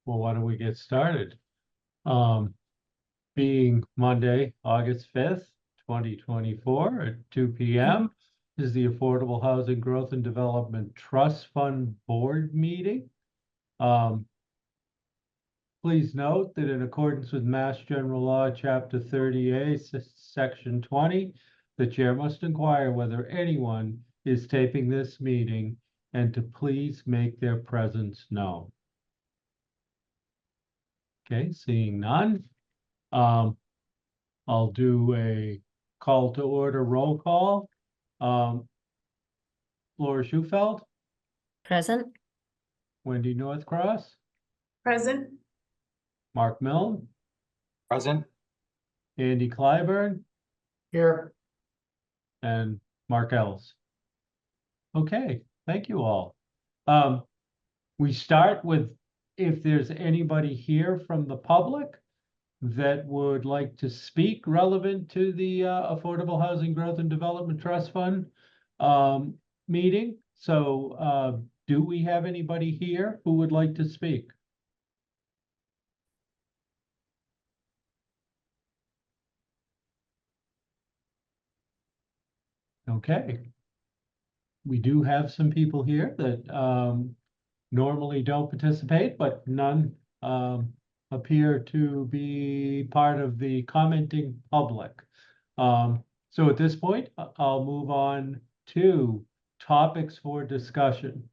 Well, why don't we get started? Being Monday, August 5th, 2024 at 2 p.m. is the Affordable Housing Growth and Development Trust Fund Board meeting. Please note that in accordance with Mass General Law, Chapter 30A, Section 20, the chair must inquire whether anyone is taping this meeting and to please make their presence known. Okay, seeing none. I'll do a call to order roll call. Laura Schufeld, Present. Wendy Northcross, Present. Mark Milne, Present. Andy Clyburn, Here. and Mark Ellis. Okay, thank you all. We start with if there's anybody here from the public that would like to speak relevant to the Affordable Housing Growth and Development Trust Fund meeting. So do we have anybody here who would like to speak? Okay. We do have some people here that normally don't participate, but none appear to be part of the commenting public. So at this point, I'll move on to topics for discussion.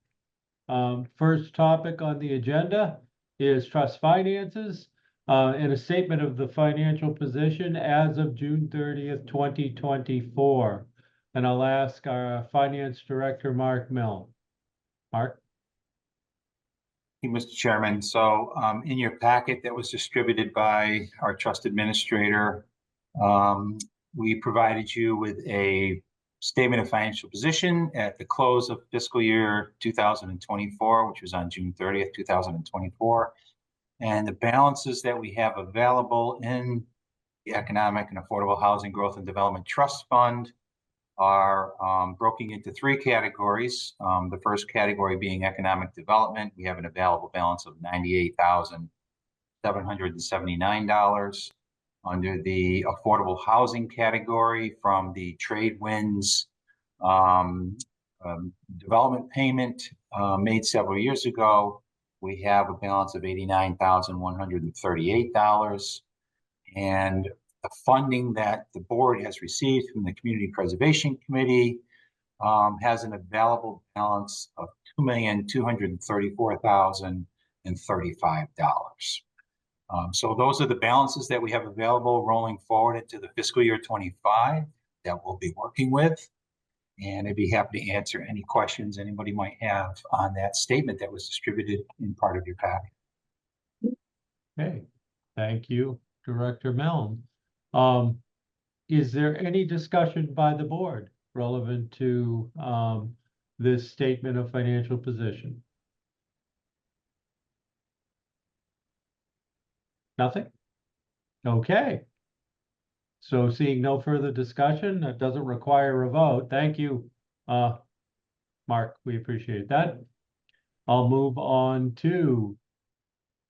First topic on the agenda is trust finances and a statement of the financial position as of June 30th, 2024. And I'll ask our finance director, Mark Milne. Mark? Thank you, Mr. Chairman. So in your packet that was distributed by our trust administrator, we provided you with a statement of financial position at the close of fiscal year 2024, which was on June 30th, 2024. And the balances that we have available in the Economic and Affordable Housing Growth and Development Trust Fund are broken into three categories. The first category being economic development. We have an available balance of $98,779. Under the affordable housing category, from the Trade Winds development payment made several years ago, we have a balance of $89,138. And the funding that the board has received from the Community Preservation Committee has an available balance of $2,234,035. So those are the balances that we have available rolling forward into the fiscal year 25 that we'll be working with. And I'd be happy to answer any questions anybody might have on that statement that was distributed in part of your packet. Okay, thank you, Director Milne. Is there any discussion by the board relevant to this statement of financial position? Nothing? Okay. So seeing no further discussion, that doesn't require a vote. Thank you, Mark. We appreciate that. I'll move on to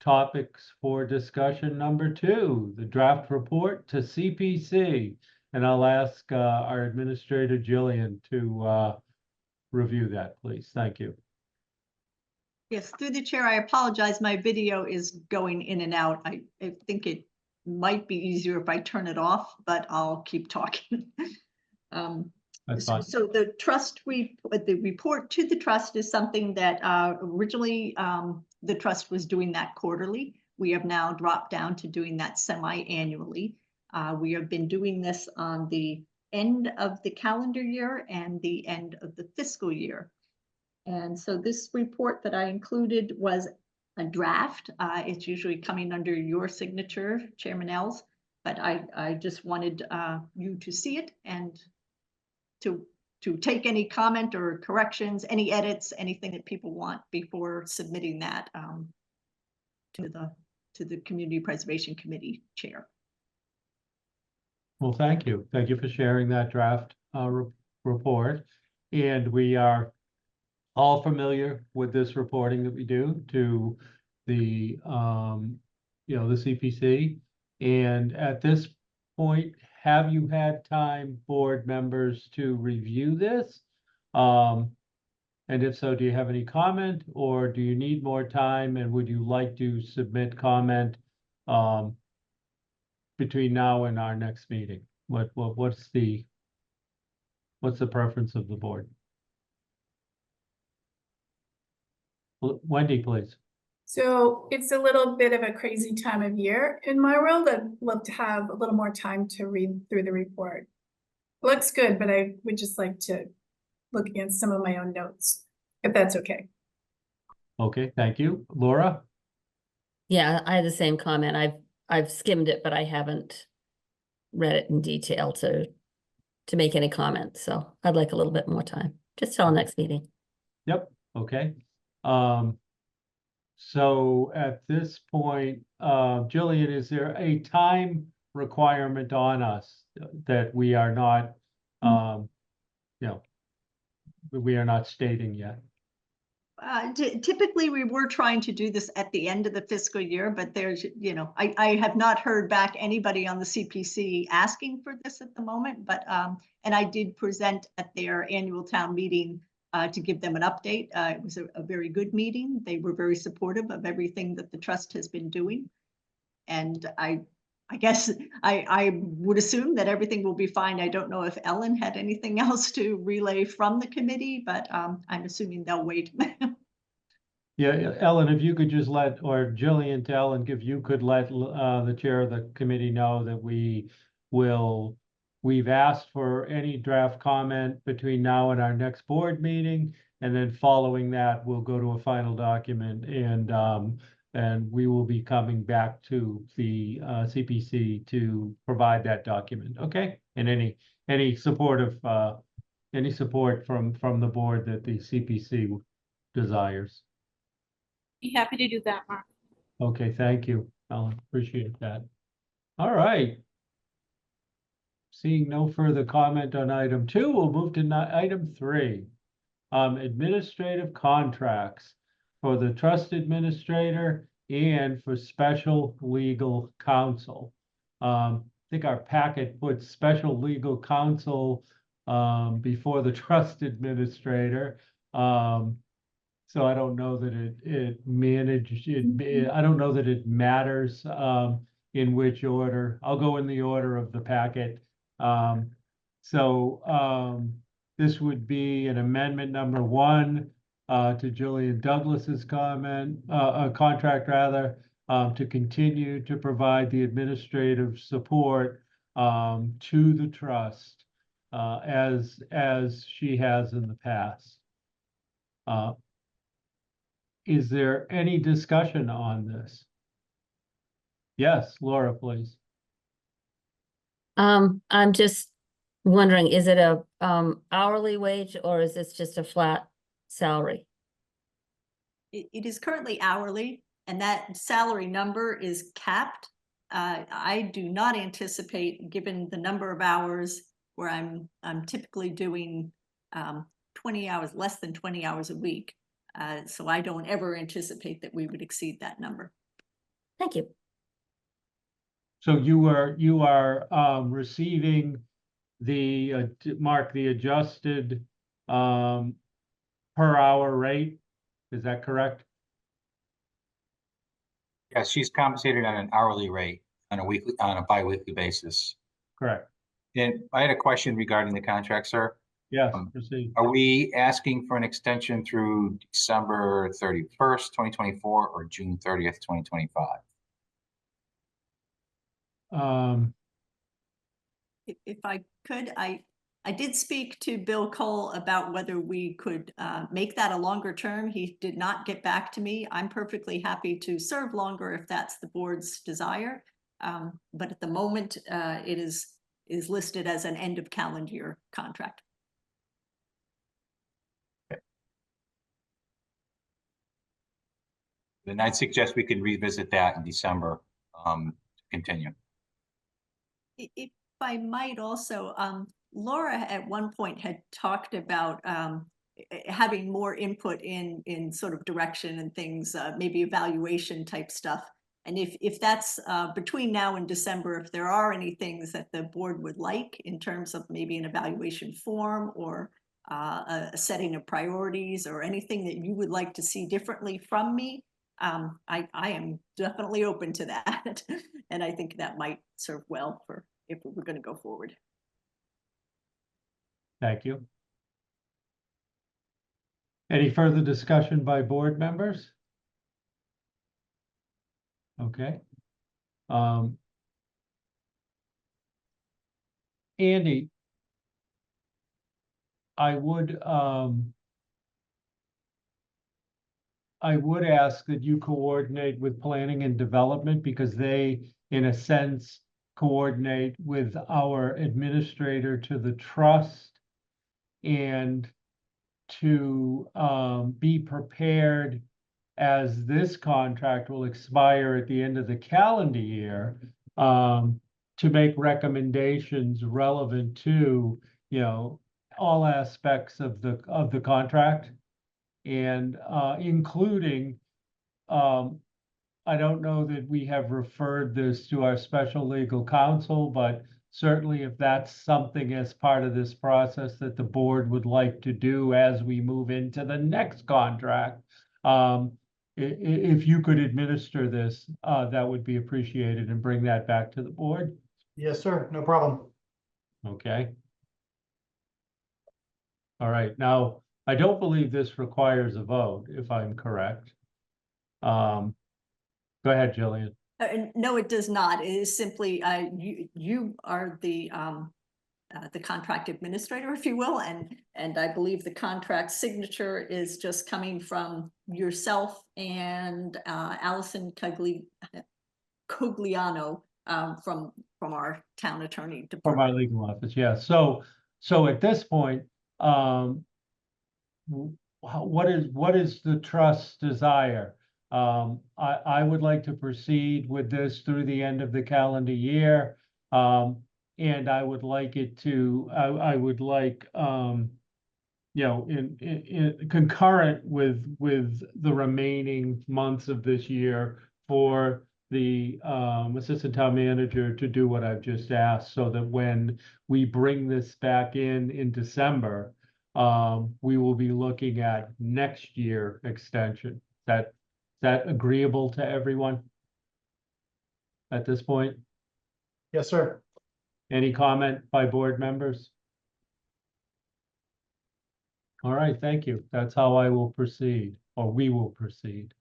topics for discussion number 2, the draft report to CPC. And I'll ask our administrator, Jillian, to review that, please. Thank you. Yes, through the chair, I apologize. My video is going in and out. I think it might be easier if I turn it off, but I'll keep talking. That's fine. So the report to the trust is something that originally the trust was doing that quarterly. We have now dropped down to doing that semi-annually. We have been doing this on the end of the calendar year and the end of the fiscal year. And so this report that I included was a draft. It's usually coming under your signature, Chairman Els, but I just wanted you to see it and to take any comment or corrections, any edits, anything that people want before submitting that to the Community Preservation Committee chair. Well, thank you. Thank you for sharing that draft report. And we are all familiar with this reporting that we do to the, the CPC. And at this point, have you had time, board members, to review this? And if so, do you have any comment, or do you need more time, and would you like to submit comment between now and our next meeting? What's the preference of the board? Wendy, please. So it's a little bit of a crazy time of year in my world. I'd love to have a little more time to read through the report. Looks good, but I would just like to look at some of my own notes, if that's okay. Okay, thank you. Laura? Yeah, I had the same comment. I've skimmed it, but I haven't read it in detail to make any comments. So I'd like a little bit more time, just till next meeting. Yep, okay. So at this point, Jillian, is there a time requirement on us that we are not, we are not stating yet? Typically, we were trying to do this at the end of the fiscal year, but there's, I have not heard back anybody on the CPC asking for this at the moment, but, and I did present at their annual town meeting to give them an update. It was a very good meeting. They were very supportive of everything that the trust has been doing. And I guess I would assume that everything will be fine. I don't know if Ellen had anything else to relay from the committee, but I'm assuming they'll wait. Yeah, Ellen, if you could just let, or Jillian to Ellen, if you could let the chair of the committee know that we've asked for any draft comment between now and our next board meeting, and then following that, we'll go to a final document, and we will be coming back to the CPC to provide that document, okay? And any support from the board that the CPC desires. Be happy to do that, Mark. Okay, thank you, Ellen. Appreciate that. All right. Seeing no further comment on item 2, we'll move to item 3. Administrative contracts for the trust administrator and for special legal counsel. I think our packet puts special legal counsel before the trust administrator. So I don't know that I don't know that it matters in which order. I'll go in the order of the packet. This would be an amendment number 1 to Julian Douglas's contract rather, to continue to provide the administrative support to the trust as she has in the past. Is there any discussion on this? Yes, Laura, please. I'm just wondering, is it a hourly wage or is this just a flat salary? It is currently hourly, and that salary number is capped. I do not anticipate, given the number of hours where I'm typically doing 20 hours, less than 20 hours a week. So I don't ever anticipate that we would exceed that number. Thank you. So you are receiving the Mark, the adjusted per hour rate. Is that correct? Yeah, she's compensated on an hourly rate on a bi-weekly basis. Correct. And I had a question regarding the contract, sir. Yes, proceed. Are we asking for an extension through December 31st, 2024 or June 30th, 2025? If I could, I did speak to Bill Cole about whether we could make that a longer term. He did not get back to me. I'm perfectly happy to serve longer if that's the board's desire. But at the moment, it is listed as an end of calendar year contract. Then I'd suggest we can revisit that in December to continue. If I might also, Laura at one point had talked about having more input in sort of direction and things, maybe evaluation type stuff. And if that's between now and December, if there are any things that the board would like in terms of maybe an evaluation form or a setting of priorities or anything that you would like to see differently from me, I am definitely open to that. And I think that might serve well for if we're going to go forward. Thank you. Any further discussion by board members? Okay. Andy, I would ask that you coordinate with planning and development because they, in a sense, coordinate with our administrator to the trust and to be prepared as this contract will expire at the end of the calendar year, to make recommendations relevant to, all aspects of the contract and including, I don't know that we have referred this to our special legal counsel, but certainly if that's something as part of this process that the board would like to do as we move into the next contract, if you could administer this, that would be appreciated and bring that back to the board. Yes, sir. No problem. Okay. All right. Now, I don't believe this requires a vote, if I'm correct. Go ahead, Jillian. No, it does not. It is simply you are the contract administrator, if you will, and I believe the contract signature is just coming from yourself and Allison Cogliano from our town attorney From department. our legal office, yeah. So at this point, what is the trust's desire? I would like to proceed with this through the end of the calendar year. And I would like it to, I would like, in concurrent with the remaining months of this year for the assistant town manager to do what I've just asked, so that when we bring this back in December, we will be looking at next year extension. Is that agreeable to everyone at this point? Yes, sir. Any comment by board members? All right, thank you. That's how I will proceed, or we will proceed.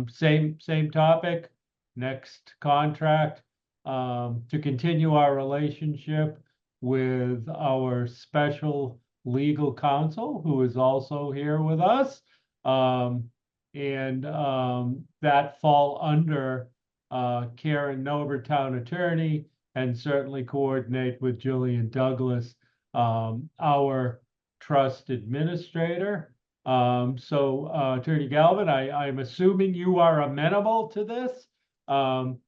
Same topic, next contract, to continue our relationship with our special legal counsel, who is also here with us. That fall under Karen Nober, town attorney, and certainly coordinate with Julian Douglas, our trust administrator. Attorney Galvin, I'm assuming you are amenable to this. And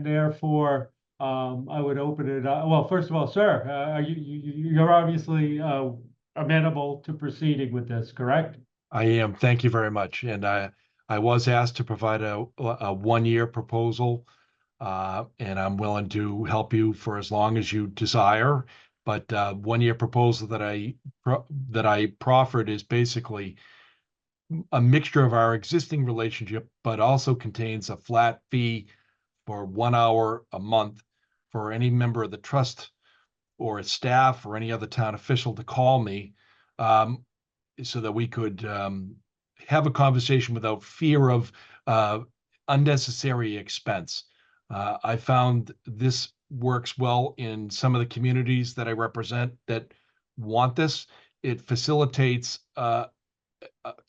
therefore, I would open it up. Well, first of all, sir, you're obviously amenable to proceeding with this, correct? I am. Thank you very much. And I was asked to provide a 1-year proposal, and I'm willing to help you for as long as you desire. But 1-year proposal that I proffered is basically a mixture of our existing relationship, but also contains a flat fee for 1 hour a month for any member of the trust or its staff or any other town official to call me, so that we could have a conversation without fear of unnecessary expense. I found this works well in some of the communities that I represent that want this. It facilitates a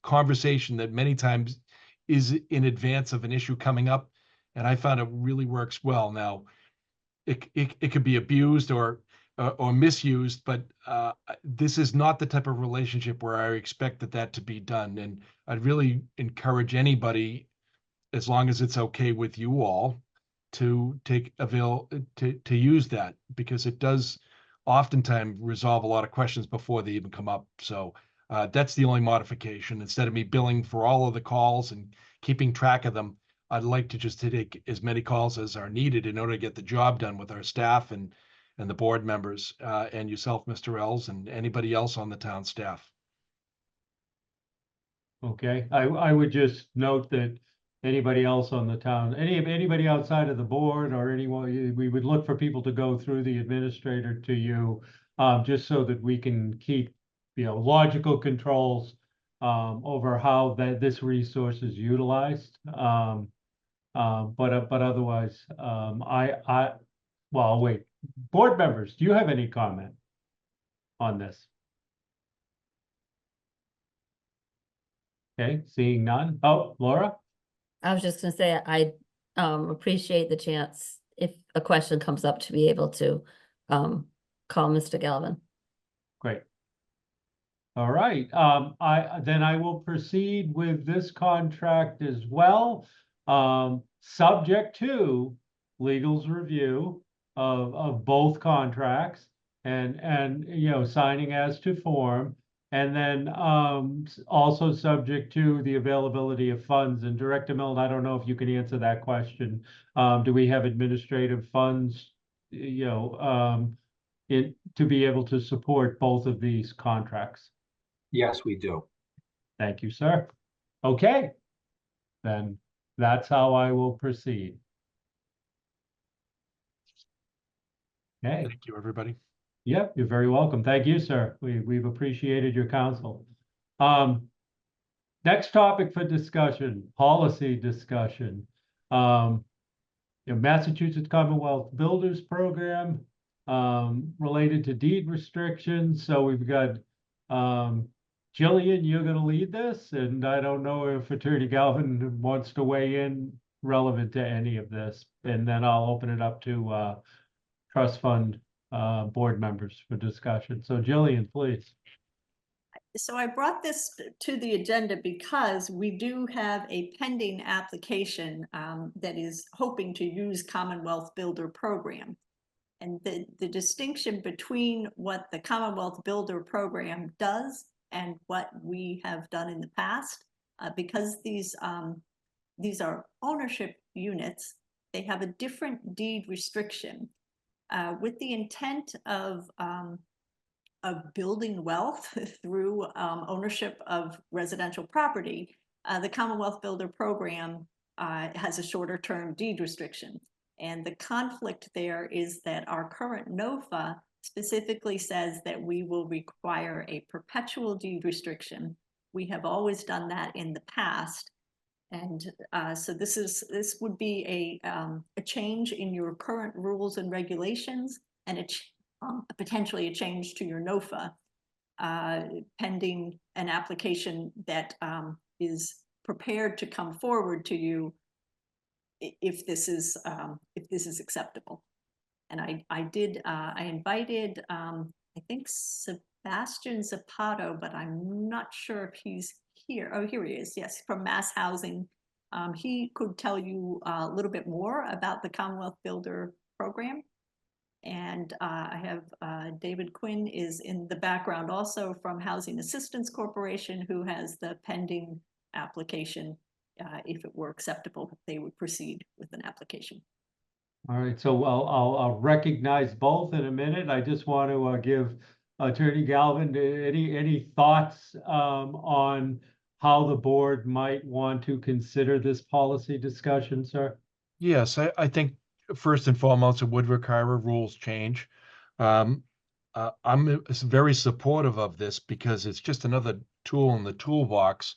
conversation that many times is in advance of an issue coming up, and I found it really works well. Now, it could be abused or misused, but this is not the type of relationship where I expect that to be done. And I'd really encourage anybody, as long as it's okay with you all, to use that, because it does oftentimes resolve a lot of questions before they even come up. So that's the only modification. Instead of me billing for all of the calls and keeping track of them, I'd like to just take as many calls as are needed in order to get the job done with our staff and the board members, and yourself, Mr. Ells, and anybody else on the town staff. Okay, I would just note that anybody else on the town, anybody outside of the board or anyone, we would look for people to go through the administrator to you, just so that we can keep, logical controls over how this resource is utilized. But otherwise, well, wait, board members, do you have any comment on this? Okay, seeing none. Oh, Laura? I was just gonna say, I appreciate the chance, if a question comes up, to be able to call Mr. Galvin. Great. All right, then I will proceed with this contract as well. Subject to legal's review of both contracts and signing as to form. And then also subject to the availability of funds. And Director Milne, I don't know if you can answer that question. Do we have administrative funds, to be able to support both of these contracts? Yes, we do. Thank you, sir. Okay, then that's how I will proceed. Okay. Thank you, everybody. Yep, you're very welcome. Thank you, sir. We've appreciated your counsel. Next topic for discussion, policy discussion. Massachusetts Commonwealth Builders Program related to deed restrictions. So we've got Jillian, you're going to lead this, and I don't know if Attorney Galvin wants to weigh in relevant to any of this, and then I'll open it up to trust fund board members for discussion. So Jillian, please. So I brought this to the agenda because we do have a pending application that is hoping to use Commonwealth Builder Program. And the distinction between what the Commonwealth Builder Program does and what we have done in the past, because these are ownership units, they have a different deed restriction. With the intent of building wealth through ownership of residential property, the Commonwealth Builder Program has a shorter term deed restriction. And the conflict there is that our current NOFA specifically says that we will require a perpetual deed restriction. We have always done that in the past. And so this would be a change in your current rules and regulations, and potentially a change to your NOFA, pending an application that is prepared to come forward to you if this is acceptable. And I invited I think Sebastian Zapato, but I'm not sure if he's here. Oh, here he is. Yes, from Mass Housing. He could tell you a little bit more about the Commonwealth Builder Program. And I have David Quinn is in the background also from Housing Assistance Corporation, who has the pending application. If it were acceptable, they would proceed with an application. All right, so I'll recognize both in a minute. I just want to give Attorney Galvin any thoughts on how the board might want to consider this policy discussion, sir? Yes, I think first and foremost, it would require a rules change. I'm very supportive of this because it's just another tool in the toolbox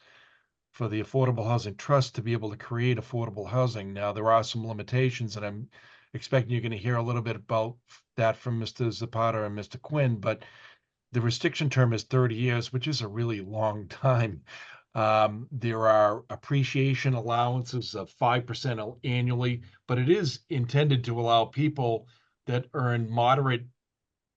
for the Affordable Housing Trust to be able to create affordable housing. Now, there are some limitations, and I'm expecting you're going to hear a little bit about that from Mr. Zapata and Mr. Quinn, but the restriction term is 30 years, which is a really long time. There are appreciation allowances of 5% annually, but it is intended to allow people that earn moderate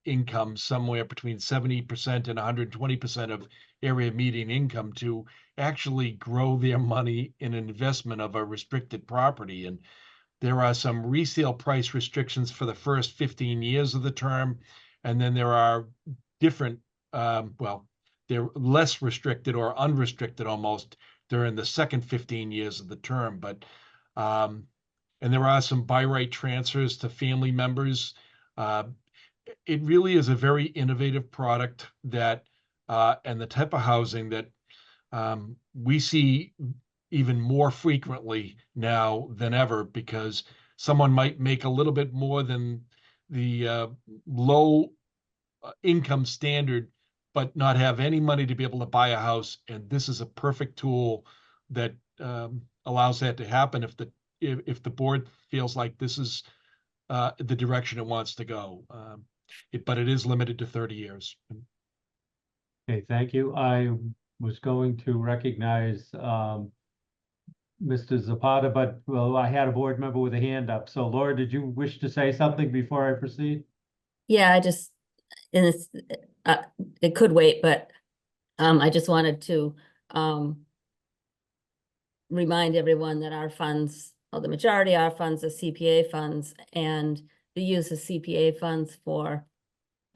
income, somewhere between 70% and 120% of area median income, to actually grow their money in an investment of a restricted property. And there are some resale price restrictions for the first 15 years of the term, And then there are different, well, they're less restricted or unrestricted almost during the second 15 years of the term. But and there are some by right transfers to family members. It really is a very innovative product that and the type of housing that we see even more frequently now than ever, because someone might make a little bit more than the low income standard, but not have any money to be able to buy a house. And this is a perfect tool that allows that to happen if the board feels like this is the direction it wants to go. But it is limited to 30 years. Okay, thank you. I was going to recognize Mr. Zapata, but well, I had a board member with a hand up. So Laura, did you wish to say something before I proceed? Yeah, I just, and it's, it could wait, but I just wanted to remind everyone that our funds, or the majority of our funds are CPA funds, and the use of CPA funds for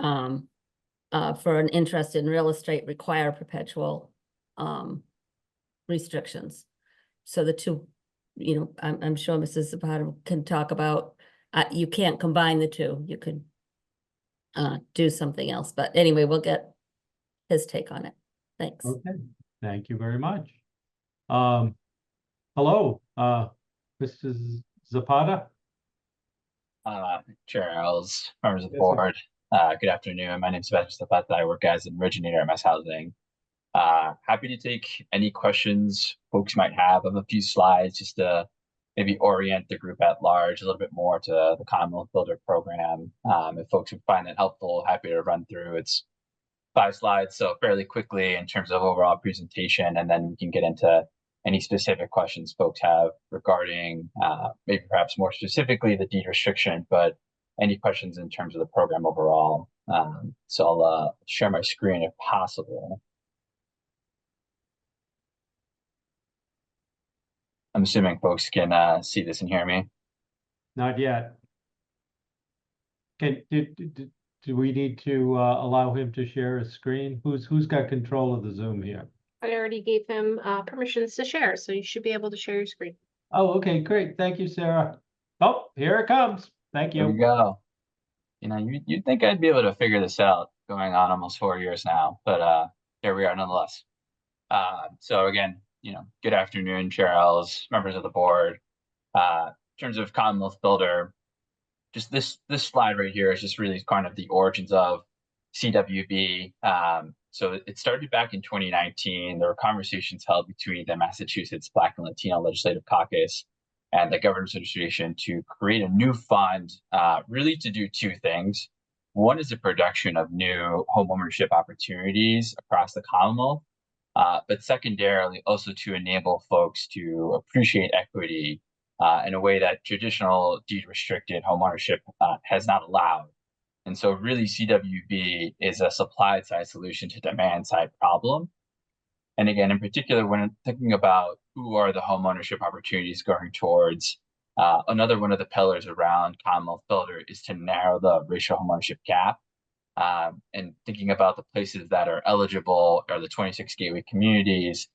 an interest in real estate require perpetual restrictions. So the two, you know, I'm sure Mrs. Zapata can talk about, you can't combine the two. You could do something else, but anyway, we'll get his take on it. Thanks. Okay, thank you very much. Hello, Mrs. Zapata. Charles, members of the Yes, sir. board, good afternoon. My name is Sebastian Zapata. I work as an originator at Mass Housing. Happy to take any questions folks might have. I have a few slides just to maybe orient the group at large a little bit more to the Commonwealth Builder program. If folks would find that helpful, happy to run through. It's 5 slides, so fairly quickly in terms of overall presentation, and then we can get into any specific questions folks have regarding maybe perhaps more specifically the deed restriction, but any questions in terms of the program overall. So I'll share my screen if possible. I'm assuming folks can see this and hear me. Not yet. Do we need to allow him to share a screen? Who's got control of the Zoom here? I already gave him permissions to share, so you should be able to share your screen. Oh, okay, great. Thank you, Sarah. Oh, here it comes. Thank There we you. go. You know, you'd think I'd be able to figure this out going on almost 4 years now, but here we are nonetheless. So again, you know, good afternoon, Charles, members of the board. In terms of Commonwealth Builder, just this slide right here is just really kind of the origins of CWB. So it started back in 2019. There were conversations held between the Massachusetts Black and Latino Legislative Caucus and the Governor's Administration to create a new fund, really to do 2 things. One is the production of new homeownership opportunities across the Commonwealth, but secondarily also to enable folks to appreciate equity in a way that traditional deed restricted homeownership has not allowed. And so really CWB is a supply side solution to demand side problem. And again, in particular, when thinking about who are the homeownership opportunities going towards, another one of the pillars around Commonwealth Builder is to narrow the racial homeownership gap. And thinking about the places that are eligible are the 26 gateway communities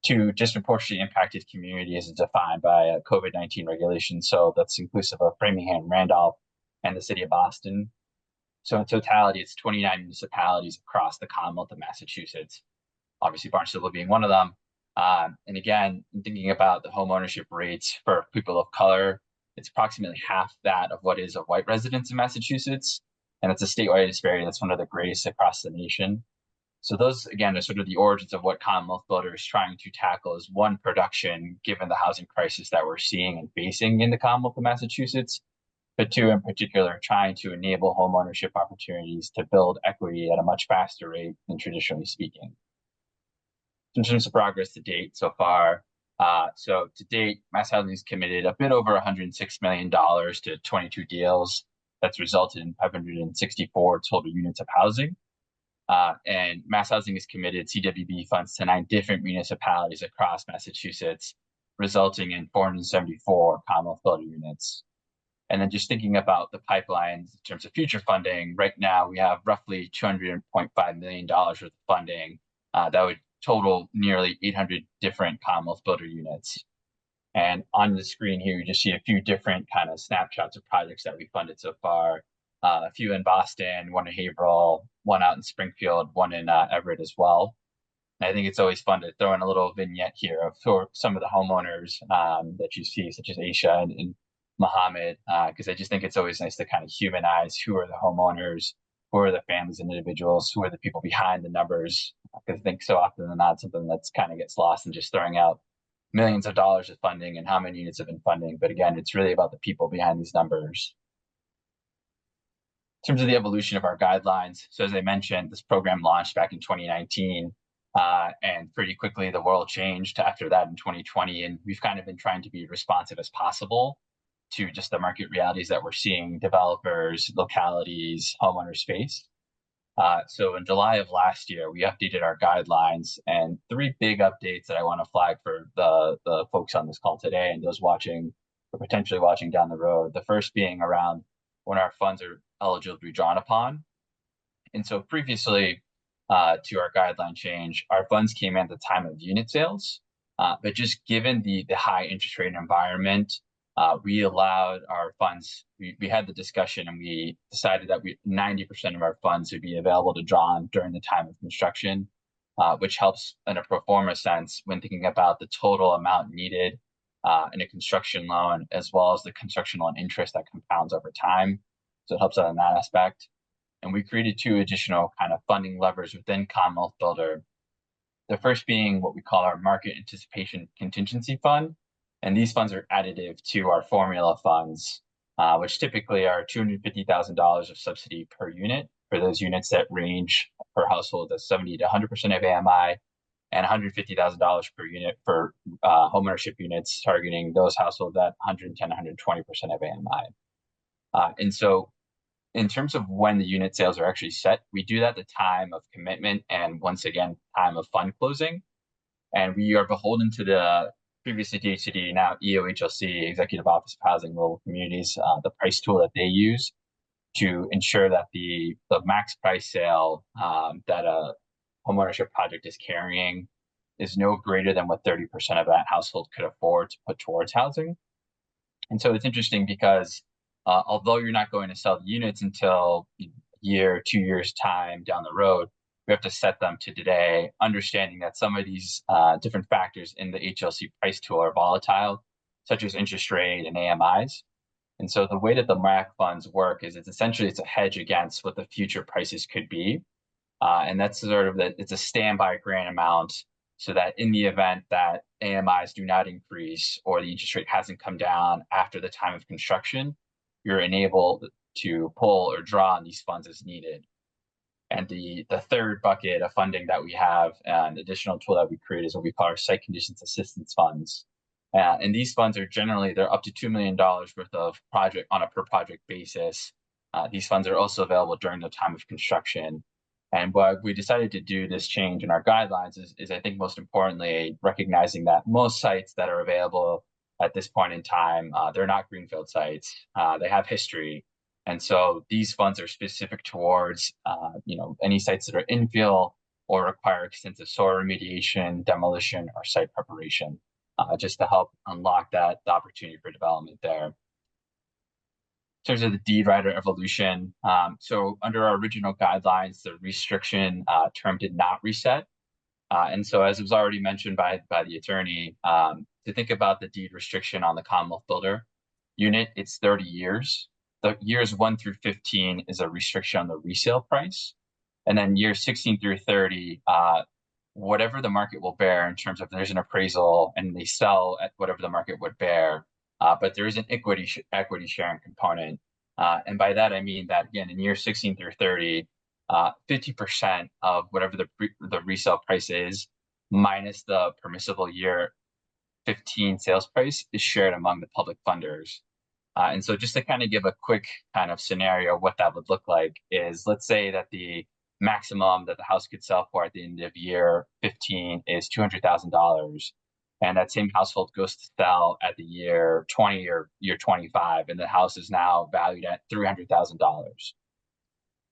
to disproportionately impacted communities as defined by COVID-19 regulations. So that's inclusive of Framingham, Randolph, and the city of Boston. So in totality, it's 29 municipalities across the Commonwealth of Massachusetts, obviously Barnstable being one of them. And again, thinking about the home ownership rates for people of color, it's approximately half that of what is of white residents in Massachusetts. And it's a statewide disparity that's one of the greatest across the nation. So those, again, are sort of the origins of what Commonwealth Builder is trying to tackle is one, production, given the housing crisis that we're seeing and facing in the Commonwealth of Massachusetts, but 2, in particular, trying to enable homeownership opportunities to build equity at a much faster rate than traditionally speaking. In terms of progress to date so far, so to date, Mass Housing has committed a bit over $106 million to 22 deals. That's resulted in 564 total units of housing. And Mass Housing has committed CWB funds to 9 different municipalities across Massachusetts, resulting in 474 Commonwealth Builder units. And then just thinking about the pipelines in terms of future funding, right now we have roughly $200.5 million worth of funding that would total nearly 800 different Commonwealth Builder units. And on the screen here, you just see a few different kind of snapshots of projects that we funded so far. A few in Boston, one in Haverhill, one out in Springfield, one in Everett as well. And I think it's always fun to throw in a little vignette here of some of the homeowners that you see, such as Aisha and Mohammed, because I just think it's always nice to kind of humanize who are the homeowners, who are the families and individuals, who are the people behind the numbers. Because I think so often than not, something that's kind of gets lost in just throwing out millions of dollars of funding and how many units have been funding. But again, it's really about the people behind these numbers. In terms of the evolution of our guidelines, so as I mentioned, this program launched back in 2019, and pretty quickly the world changed after that in 2020, and we've kind of been trying to be responsive as possible to just the market realities that we're seeing developers, localities, homeowners face. So in July of last year, we updated our guidelines, and 3 big updates that I want to flag for the folks on this call today and those watching or potentially watching down the road. The first being around when our funds are eligible to be drawn upon. And so previously to our guideline change, our funds came in at the time of unit sales, but just given the high interest rate environment, we allowed our funds, we had the discussion and we decided that 90% of our funds would be available to draw on during the time of construction, which helps in a pro forma sense when thinking about the total amount needed in a construction loan, as well as the construction loan interest that compounds over time. So it helps out in that aspect. And we created 2 additional kind of funding levers within Commonwealth Builder. The first being what we call our Market Anticipation Contingency Fund. And these funds are additive to our formula funds, which typically are $250,000 of subsidy per unit for those units that range per household as 70 to 100% of AMI, and $150,000 per unit for homeownership units targeting those households at 110, 120% of AMI. And so in terms of when the unit sales are actually set, we do that at the time of commitment and once again, time of fund closing. And we are beholden to the previously DHCD, now EOHLC, Executive Office of Housing and Rural Communities, the price tool that they use to ensure that the max price sale that a homeownership project is carrying is no greater than what 30% of that household could afford to put towards housing. And so it's interesting because although you're not going to sell the units until a year, 2 years time down the road, we have to set them to today, understanding that some of these different factors in the HLC price tool are volatile, such as interest rate and AMIs. And so the way that the MAC funds work is it's a hedge against what the future prices could be. And that's sort of it's a standby grant amount so that in the event that AMIs do not increase or the interest rate hasn't come down after the time of construction, you're enabled to pull or draw on these funds as needed. And the third bucket of funding that we have, an additional tool that we create, is what we call our site conditions assistance funds. And these funds are generally, they're up to $2 million worth of project on a per project basis. These funds are also available during the time of construction. And what we decided to do this change in our guidelines is I think most importantly, recognizing that most sites that are available at this point in time, they're not greenfield sites. They have history. And so these funds are specific towards, any sites that are infill or require extensive soil remediation, demolition, or site preparation, just to help unlock the opportunity for development there. In terms of the deed rider evolution, so under our original guidelines, the restriction term did not reset. And so as was already mentioned by the attorney, to think about the deed restriction on the Commonwealth Builder unit, it's 30 years. The years 1 through 15 is a restriction on the resale price. And then years 16 through 30, whatever the market will bear in terms of there's an appraisal and they sell at whatever the market would bear, but there is an equity sharing component. And by that, I mean that, again, in years 16 through 30, 50% of whatever the resale price is, minus the permissible year 15 sales price, is shared among the public funders. And so just to kind of give a quick kind of scenario of what that would look like is, let's say that the maximum that the house could sell for at the end of year 15 is $200,000. and that same household goes to sell at the year 20 or year 25, and the house is now valued at $300,000.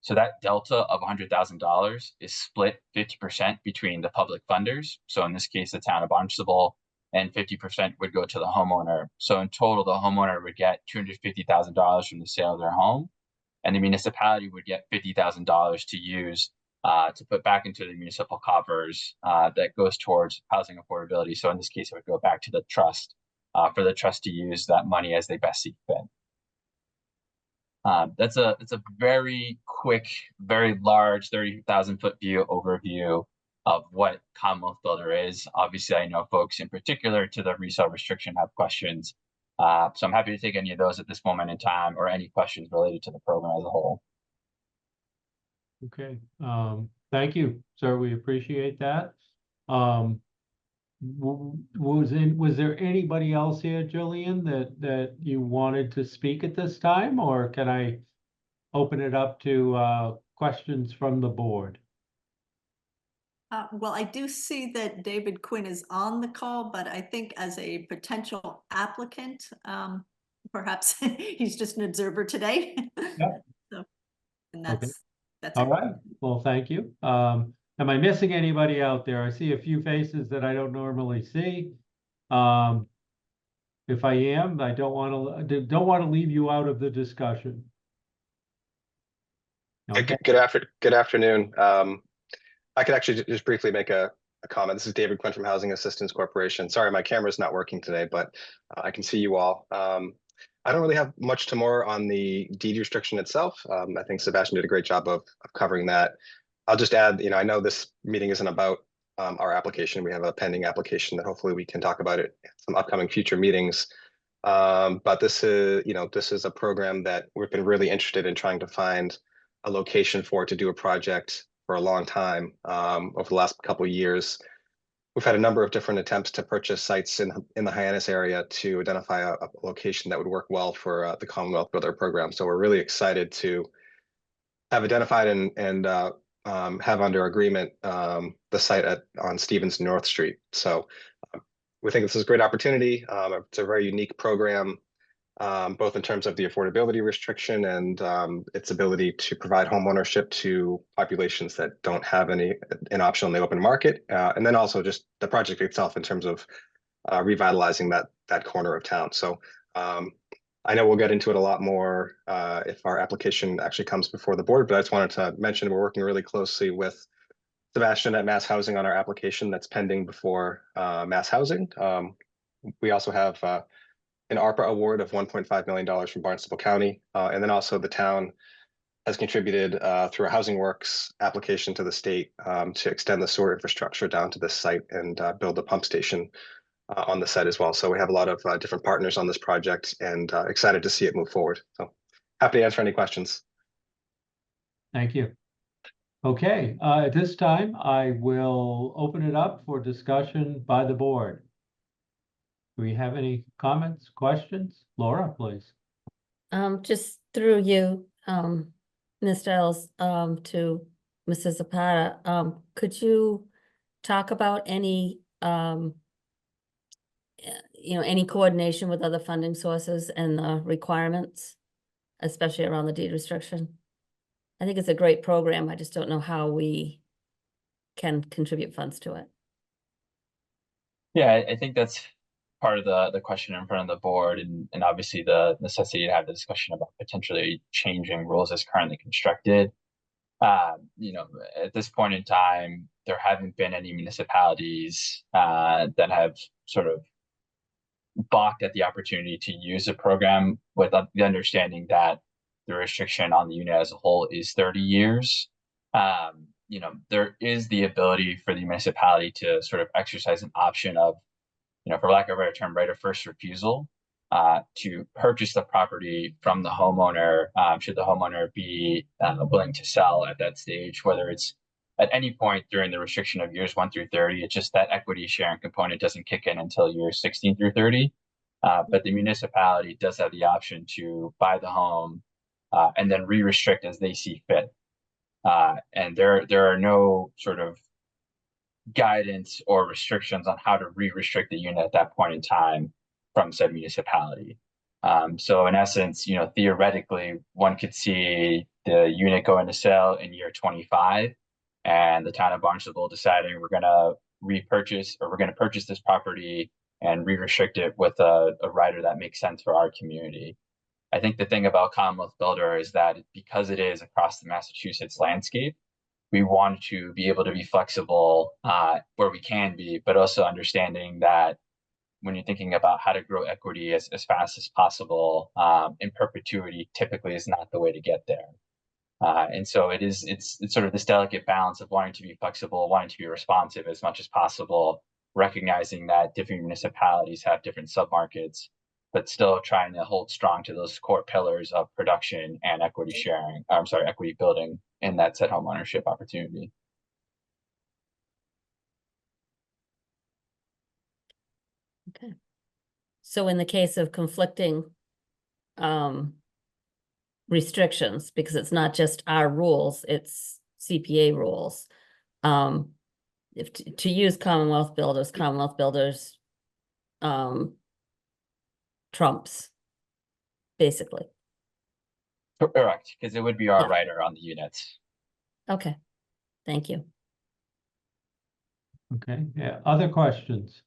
So that delta of $100,000 is split 50% between the public funders. So in this case, the town of Barnstable, and 50% would go to the homeowner. So in total, the homeowner would get $250,000 from the sale of their home, and the municipality would get $50,000 to use to put back into the municipal coffers that goes towards housing affordability. So in this case, it would go back to the trust for the trust to use that money as they best see fit. It's a very quick, very large 30,000-foot view overview of what Commonwealth Builder is. Obviously, I know folks in particular to the resale restriction have questions. So I'm happy to take any of those at this moment in time, or any questions related to the program as a whole. Okay, thank you, sir. We appreciate that. Was there anybody else here, Jillian, that you wanted to speak at this time, or can I open it up to questions from the board? Well, I do see that David Quinn is on the call, but I think as a potential applicant, perhaps he's just an observer today. Yep. So, and Okay. that's All it. right, well, thank you. Am I missing anybody out there? I see a few faces that I don't normally see. If I am, I don't want to leave you out of the discussion. Okay, Good afternoon. I could actually just briefly make a comment. This is David Quinn from Housing Assistance Corporation. Sorry, my camera's not working today, but I can see you all. I don't really have much to more on the deed restriction itself. I think Sebastian did a great job of covering that. I'll just add, I know this meeting isn't about our application. We have a pending application that hopefully we can talk about it in some upcoming future meetings. But this is a program that we've been really interested in trying to find a location for to do a project for a long time. Over the last couple of years, we've had a number of different attempts to purchase sites in the Hyannis area to identify a location that would work well for the Commonwealth Builder program. So we're really excited to have identified and have under agreement the site on Stevens North Street. So we think this is a great opportunity. It's a very unique program, both in terms of the affordability restriction and its ability to provide home ownership to populations that don't have an option on the open market. And then also just the project itself in terms of revitalizing that corner of town. So I know we'll get into it a lot more if our application actually comes before the board, but I just wanted to mention we're working really closely with Sebastian at Mass Housing on our application that's pending before Mass Housing. We also have an ARPA award of $1.5 million from Barnstable County. And then also the town has contributed through a Housing Works application to the state to extend the sewer infrastructure down to this site and build a pump station on the site as well. So we have a lot of different partners on this project and excited to see it move forward. So happy to answer any questions. thank you. Okay, at this time, I will open it up for discussion by the board. Do we have any comments, questions? Laura, please. Just through you, Ms. Stiles, to Mrs. Zapata, could you talk about any, any coordination with other funding sources and the requirements, especially around the deed restriction? I think it's a great program. I just don't know how we can contribute funds to it. Yeah, I think that's part of the question in front of the board, and obviously the necessity to have the discussion about potentially changing rules as currently constructed. At this point in time, there haven't been any municipalities that have sort of balked at the opportunity to use a program with the understanding that the restriction on the unit as a whole is 30 years. There is the ability for the municipality to sort of exercise an option of, for lack of a better term, right of first refusal to purchase the property from the homeowner, should the homeowner be willing to sell at that stage, whether it's at any point during the restriction of years 1 through 30. It's just that equity sharing component doesn't kick in until years 16 through 30. But the municipality does have the option to buy the home and then re-restrict as they see fit. And there are no sort of guidance or restrictions on how to re-restrict the unit at that point in time from said municipality. So in essence, theoretically, one could see the unit go into sale in year 25, and the town of Barnstable deciding we're going to purchase this property and re-restrict it with a rider that makes sense for our community. I think the thing about Commonwealth Builder is that because it is across the Massachusetts landscape, we want to be able to be flexible where we can be, but also understanding that when you're thinking about how to grow equity as fast as possible, in perpetuity typically is not the way to get there. And so it's sort of this delicate balance of wanting to be flexible, wanting to be responsive as much as possible, recognizing that different municipalities have different submarkets, but still trying to hold strong to those core pillars of production and equity sharing. I'm sorry, equity building in that said home ownership opportunity. Okay. So in the case of conflicting restrictions, because it's not just our rules, it's CPA rules. If to use Commonwealth Builders trumps, basically. Correct, because it would be our Yeah. rider on the units. Okay, thank you. Okay, yeah, other questions?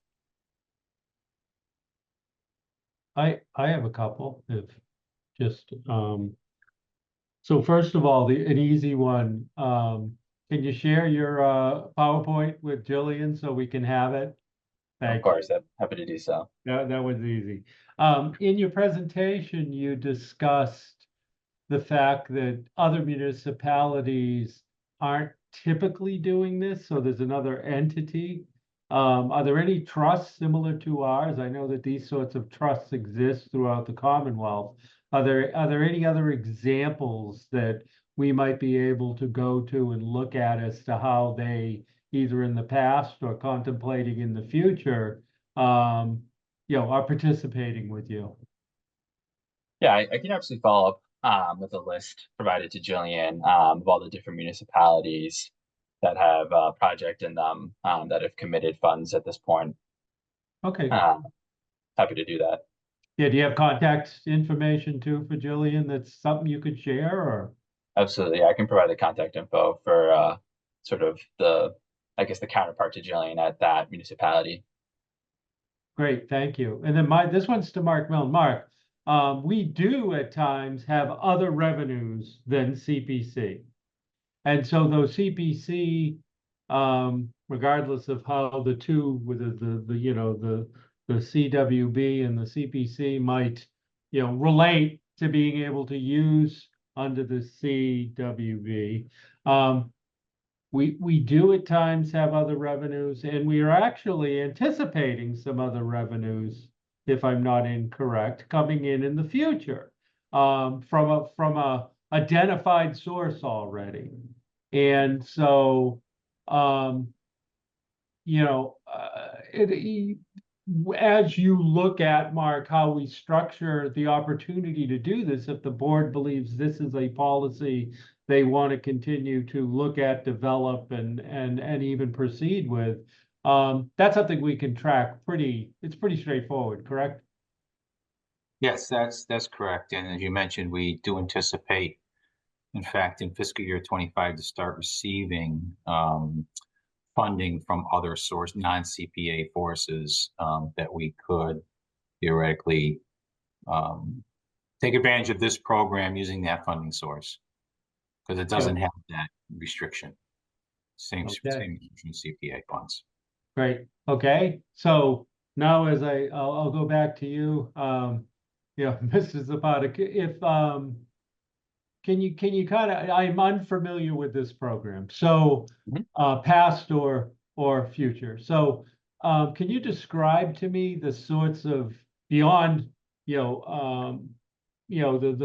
I have a couple, if just, so first of all, an easy one, can you share your, PowerPoint with Jillian so we can have it? Of Thank you. course, I'm happy to do so. That was easy. In your presentation, you discussed the fact that other municipalities aren't typically doing this, so there's another entity. Are there any trusts similar to ours? I know that these sorts of trusts exist throughout the Commonwealth. Are there any other examples that we might be able to go to and look at as to how they, either in the past or contemplating in the future, are participating with you? Yeah, I can absolutely follow up with a list provided to Jillian of all the different municipalities that have a project in them that have committed funds at this point. Okay. Happy to do that. Yeah, do you have contact information too for Jillian? That's something you could share, or? Absolutely, I can provide the contact info for sort of the counterpart to Jillian at that municipality. Great, thank you. And then this one's to Mark Milne. Mark, we do at times have other revenues than CPC. And so those CPC, regardless of how the two, with the CWB and the CPC might, relate to being able to use under the CWB. We do at times have other revenues, and we are actually anticipating some other revenues, if I'm not incorrect, coming in the future, from a identified source already. And so, as you look at, Mark, how we structure the opportunity to do this, if the board believes this is a policy they want to continue to look at, develop, and even proceed with, that's something we can track it's pretty straightforward, correct? Yes, that's correct. And as you mentioned, we do anticipate, in fact, in fiscal year 25 to start receiving funding from other non-CPA forces that we could theoretically take advantage of this program using that funding source, because it doesn't have that restriction. Same CPA funds. Great. Okay. So now I'll go back to you, Mr. Zapata, if can you kind of, I'm unfamiliar with this program, so past or future. So can you describe to me the sorts of, beyond the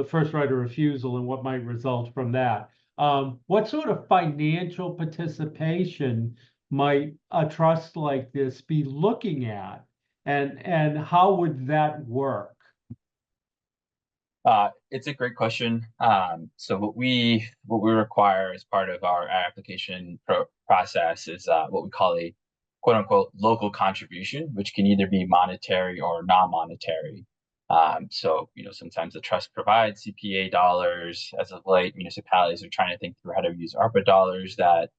first right of refusal and what might result from that, what sort of financial participation might a trust like this be looking at, and how would that work? It's a great question. So what we require as part of our application process is what we call a quote unquote local contribution, which can either be monetary or non-monetary. So, sometimes the trust provides CPA dollars. As of late, municipalities are trying to think through how to use ARPA dollars that,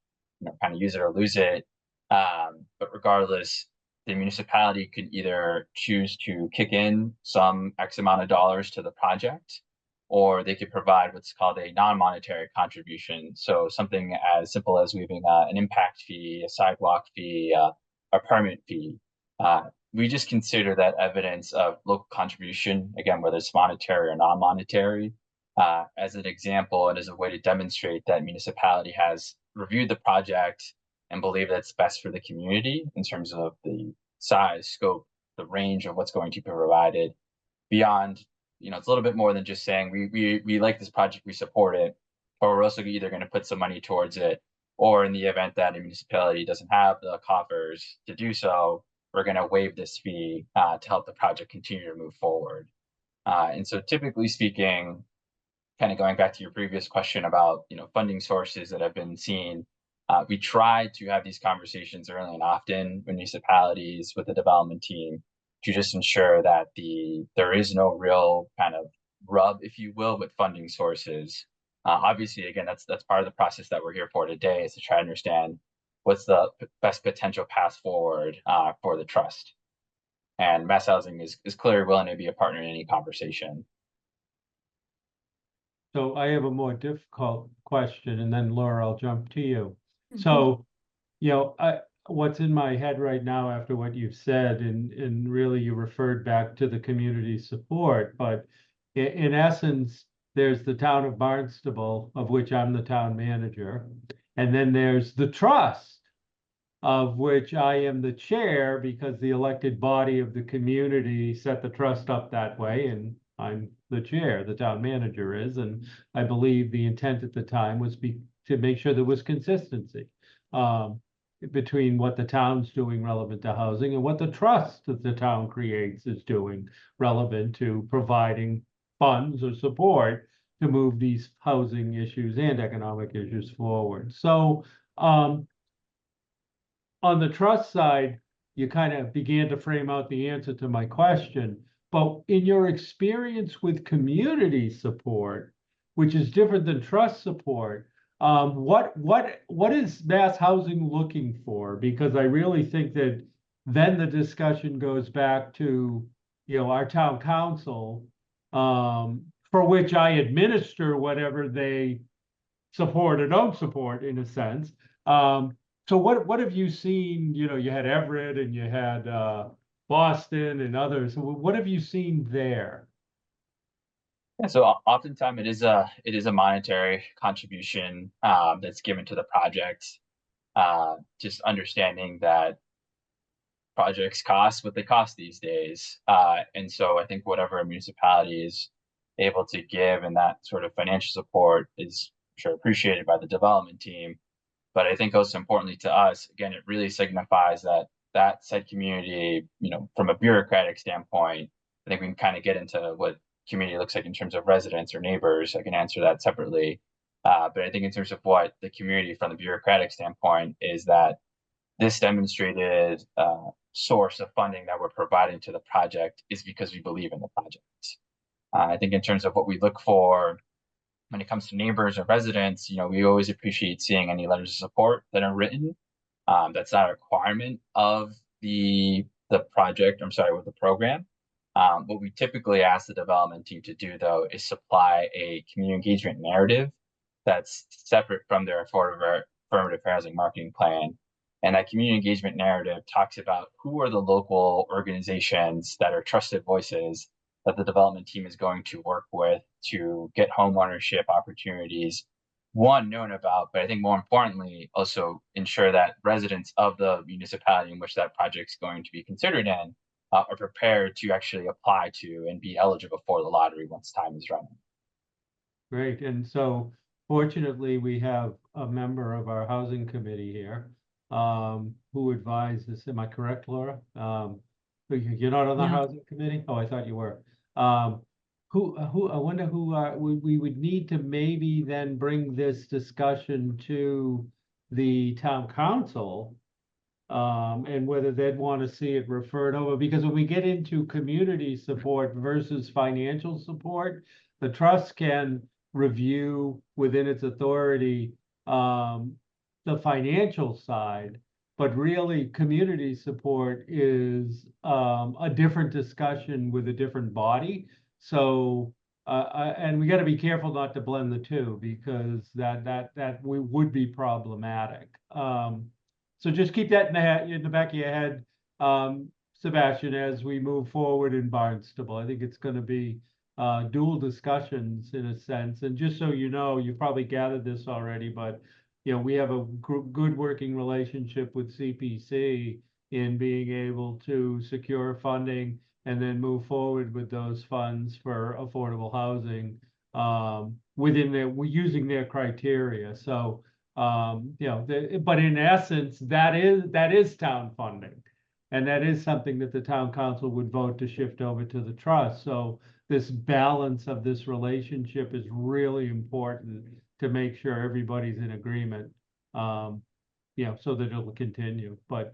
kind of use it or lose it. But regardless, the municipality could either choose to kick in some X amount of dollars to the project, or they could provide what's called a non-monetary contribution. So something as simple as waiving an impact fee, a sidewalk fee, a permit fee. We just consider that evidence of local contribution, again, whether it's monetary or non-monetary, as an example and as a way to demonstrate that municipality has reviewed the project and believe that's best for the community in terms of the size, scope, the range of what's going to be provided beyond, it's a little bit more than just saying we like this project, we support it, or we're also either going to put some money towards it, or in the event that a municipality doesn't have the coffers to do so, we're going to waive this fee to help the project continue to move forward. And so typically speaking, kind of going back to your previous question about, funding sources that have been seen, we try to have these conversations early and often with municipalities, with the development team, to just ensure that there is no real kind of rub, if you will, with funding sources. Obviously, again, that's part of the process that we're here for today, is to try to understand what's the best potential path forward for the trust. And Mass Housing is clearly willing to be a partner in any conversation. So I have a more difficult question, and then Laura, I'll jump to you. So, what's in my head right now after what you've said, and really you referred back to the community support, but in essence, there's the town of Barnstable, of which I'm the town manager, and then there's the trust, of which I am the chair because the elected body of the community set the trust up that way, and I'm the chair, the town manager is, and I believe the intent at the time was to make sure there was consistency between what the town's doing relevant to housing and what the trust that the town creates is doing relevant to providing funds or support to move these housing issues and economic issues forward. So on the trust side, you kind of began to frame out the answer to my question. But in your experience with community support, which is different than trust support, what is Mass Housing looking for? Because I really think that then the discussion goes back to, our town council, for which I administer whatever they support or don't support, in a sense. So what have you seen? You had Everett and you had Boston and others. What have you seen there? Yeah, so oftentimes it is a monetary contribution that's given to the project. Just understanding that projects cost what they cost these days, and so I think whatever a municipality is able to give and that sort of financial support is sure appreciated by the development team. But I think also importantly to us, again, it really signifies that said community, from a bureaucratic standpoint, I think we can kind of get into what community looks like in terms of residents or neighbors. I can answer that separately. But I think in terms of what the community from the bureaucratic standpoint is that this demonstrated source of funding that we're providing to the project is because we believe in the project. I think in terms of what we look for when it comes to neighbors or residents, we always appreciate seeing any letters of support that are written. That's not a requirement of the project, with the program. What we typically ask the development team to do, though, is supply a community engagement narrative that's separate from their affirmative housing marketing plan. And that community engagement narrative talks about who are the local organizations that are trusted voices that the development team is going to work with to get home ownership opportunities, known about, but I think more importantly, also ensure that residents of the municipality in which that project is going to be considered in are prepared to actually apply to and be eligible for the lottery once time is running. Great. And so fortunately, we have a member of our housing committee here who advises, am I correct, Laura? You're not on the housing committee? Oh, I thought you were. Who I wonder who we would need to maybe then bring this discussion to the town council and whether they'd want to see it referred over, because when we get into community support versus financial support, the trust can review within its authority, the financial side, but really community support is, a different discussion with a different body. So, and we got to be careful not to blend the two, because that would be problematic. So just keep that in the back of your head, Sebastian, as we move forward in Barnstable. I think it's going to be dual discussions in a sense. And just so you know, you probably gathered this already, but we have a good working relationship with CPC in being able to secure funding and then move forward with those funds for affordable housing, we're using their criteria. So, but in essence, that is town funding. And that is something that the town council would vote to shift over to the trust. So this balance of this relationship is really important to make sure everybody's in agreement, so that it'll continue. But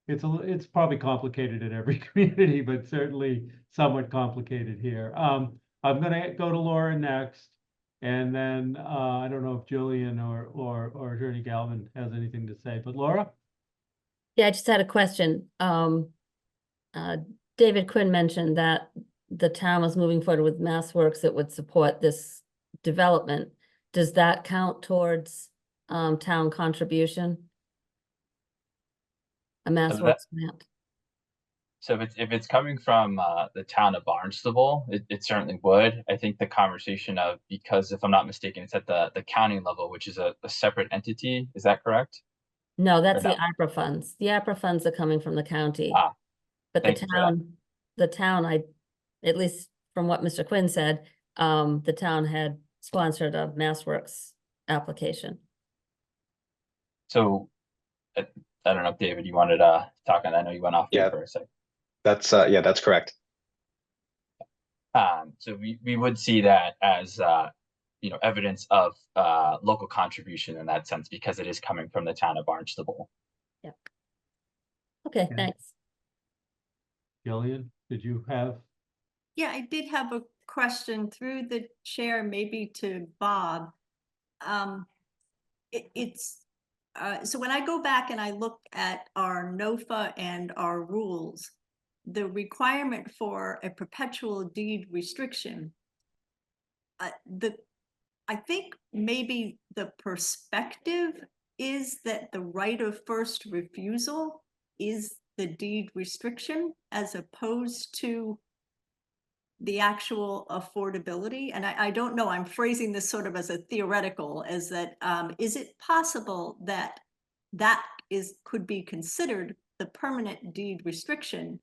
it's probably complicated in every community, but certainly somewhat complicated here. I'm gonna go to Laura next, and then I don't know if Julian or Attorney Galvin has anything to say, but Laura? Yeah, I just had a question. David Quinn mentioned that the town was moving forward with MassWorks that would support this development. Does that count towards town contribution? A MassWorks grant? So if it's coming from the town of Barnstable, it certainly would. I think the conversation of, because if I'm not mistaken, it's at the county level, which is a separate entity. Is that correct? No, that's Or the no? ARPA funds. The ARPA funds are coming from the county. Ah, But thank you for that. the town, at least from what Mr. Quinn said, the town had sponsored a MassWorks application. So I don't know if David, you wanted to talk on that. I know you went off Yeah. for a second. That's correct. So we would see that as evidence of local contribution in that sense, because it is coming from the town of Barnstable. Okay, Yeah. thanks. Gillian, did you have? Yeah, I did have a question through the chair, maybe to Bob. So when I go back and I look at our NOFA and our rules, the requirement for a perpetual deed restriction, I think maybe the perspective is that the right of first refusal is the deed restriction as opposed to the actual affordability. And I don't know, I'm phrasing this sort of as a theoretical, as that, is it possible that could be considered the permanent deed restriction,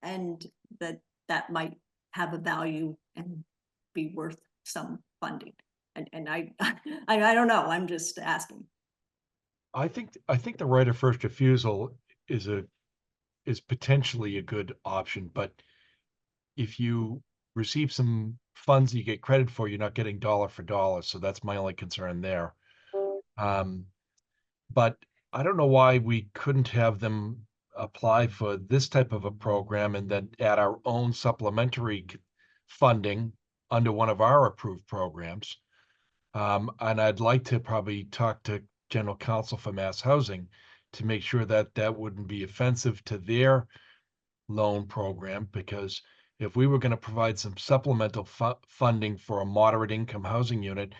and that might have a value and be worth some funding? And I don't know, I'm just asking. I think the right of first refusal is potentially a good option, but if you receive some funds you get credit for, you're not getting dollar for dollar. So that's my only concern there. But I don't know why we couldn't have them apply for this type of a program and then add our own supplementary funding under one of our approved programs. And I'd like to probably talk to General Counsel for Mass Housing to make sure that that wouldn't be offensive to their loan program, because if we were going to provide some supplemental funding for a moderate income housing unit,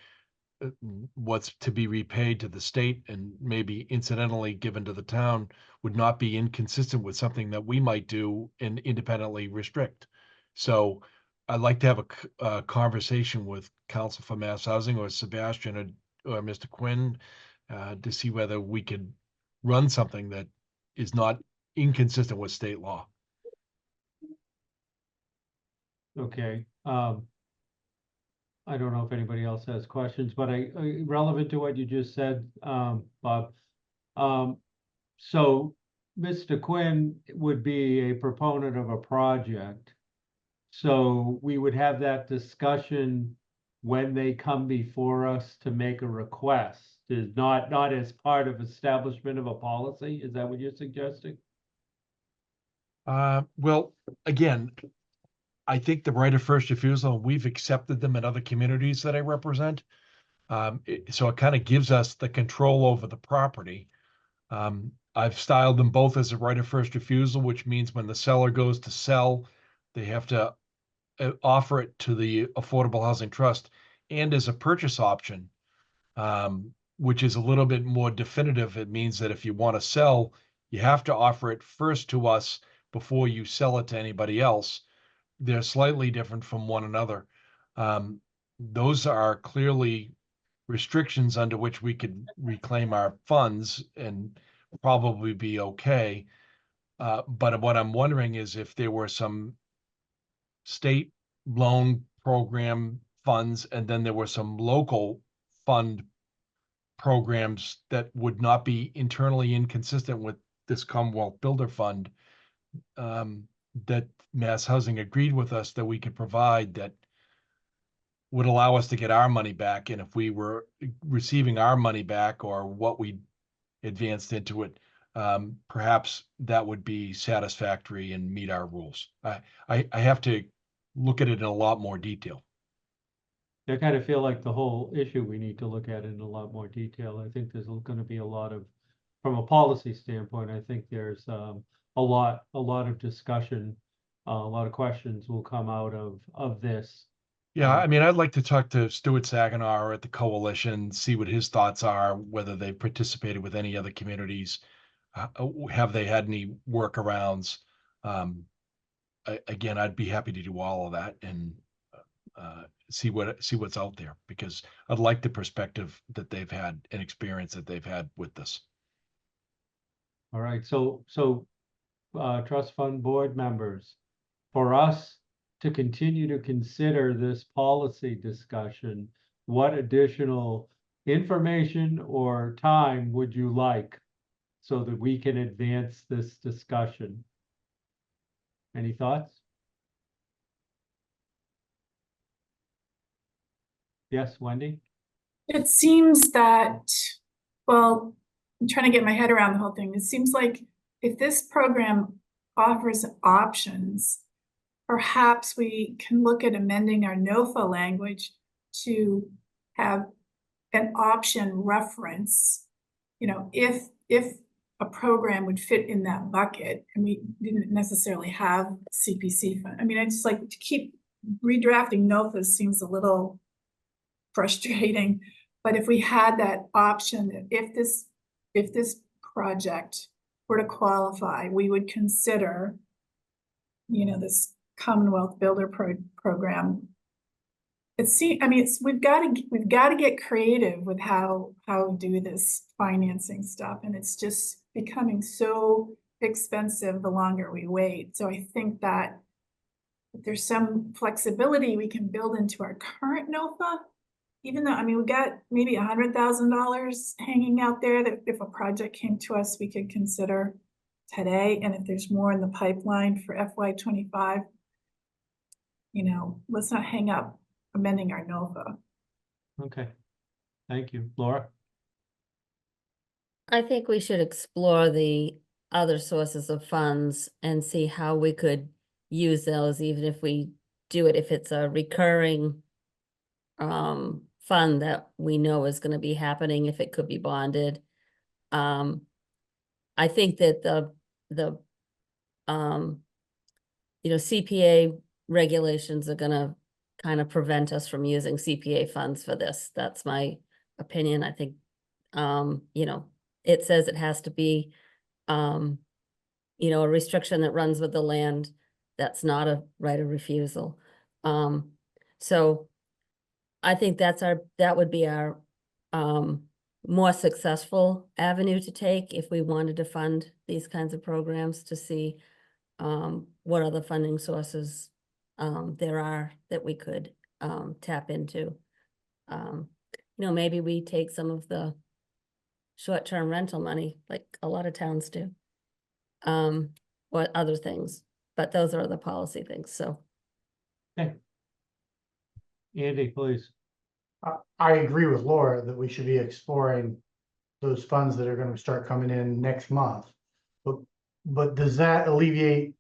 what's to be repaid to the state and maybe incidentally given to the town would not be inconsistent with something that we might do and independently restrict. So I'd like to have a conversation with Council for Mass Housing or Sebastian or Mr. Quinn to see whether we could run something that is not inconsistent with state law. Okay, I don't know if anybody else has questions, but relevant to what you just said, Bob. So Mr. Quinn would be a proponent of a project. So we would have that discussion when they come before us to make a request, is not as part of establishment of a policy? Is that what you're suggesting? Well, again, I think the right of first refusal, we've accepted them in other communities that I represent. So it kind of gives us the control over the property. I've styled them both as a right of first refusal, which means when the seller goes to sell, they have to offer it to the Affordable Housing Trust, and as a purchase option, which is a little bit more definitive. It means that if you want to sell, you have to offer it first to us before you sell it to anybody else. They're slightly different from one another. Those are clearly restrictions under which we could reclaim our funds and probably be okay. But what I'm wondering is if there were some state loan program funds, and then there were some local fund programs that would not be internally inconsistent with this Commonwealth Builder Fund, that Mass Housing agreed with us that we could provide, that would allow us to get our money back. And if we were receiving our money back or what we advanced into it, perhaps that would be satisfactory and meet our rules. I have to look at it in a lot more detail. I kind of feel like the whole issue, we need to look at it in a lot more detail. I think there's going to be a lot of, from a policy standpoint, I think there's a lot of discussion, a lot of questions will come out of this. Yeah, I mean, I'd like to talk to Stuart Saginaw at the coalition, see what his thoughts are, whether they've participated with any other communities. Have they had any workarounds? Again, I'd be happy to do all of that and see what's out there, because I'd like the perspective that they've had and experience that they've had with this. All right, so trust fund board members, for us to continue to consider this policy discussion, what additional information or time would you like so that we can advance this discussion? Any thoughts? Yes, Wendy? It seems that, well, I'm trying to get my head around the whole thing. It seems like if this program offers options, perhaps we can look at amending our NOFA language to have an option reference. You know, if a program would fit in that bucket and we didn't necessarily have CPC fund. I mean, I just like to keep redrafting NOFA seems a little frustrating, but if we had that option, that if this project were to qualify, we would consider, you know, this Commonwealth Builder program. I mean, we've got to get creative with how we do this financing stuff, and it's just becoming so expensive the longer we wait. So I think that if there's some flexibility we can build into our current NOFA, even though, I mean, we got maybe $100,000 hanging out there that if a project came to us, we could consider today. And if there's more in the pipeline for FY25, you know, let's not hang up amending our NOFA. Okay, thank you. Laura? I think we should explore the other sources of funds and see how we could use those, even if we do it, if it's a recurring fund that we know is going to be happening, if it could be bonded. I think that the you know, CPA regulations are going to kind of prevent us from using CPA funds for this. That's my opinion. I think, you know, it says it has to be, you know, a restriction that runs with the land. That's not a right of refusal. So I think that would be our more successful avenue to take if we wanted to fund these kinds of programs, to see what other funding sources there are that we could tap into. You know, maybe we take some of the short-term rental money, like a lot of towns do, or other things, but those are the policy things, so. Okay. Andy, please. I agree with Laura that we should be exploring those funds that are gonna start coming in next month. But does that alleviate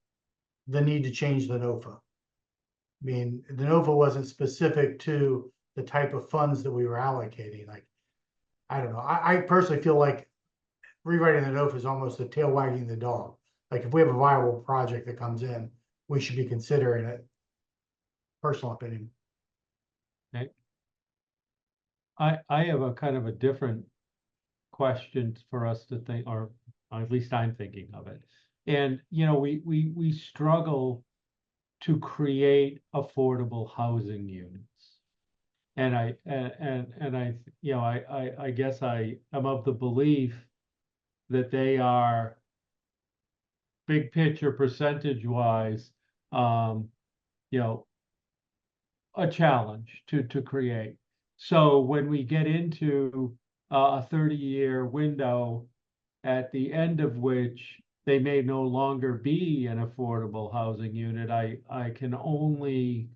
the need to change the NOFA? I mean, the NOFA wasn't specific to the type of funds that we were allocating, like, I don't know, I personally feel like rewriting the NOFA is almost the tail wagging the dog. Like, if we have a viable project that comes in, we should be considering it. Personal opinion. I have a kind of a different question for us to think, or at least I'm thinking of it. And, you know, we struggle to create affordable housing units. And I, you know, I guess I am of the belief that they are big picture percentage wise, you know, a challenge to create. So when we get into a 30-year window, at the end of which they may no longer be an affordable housing unit, I can only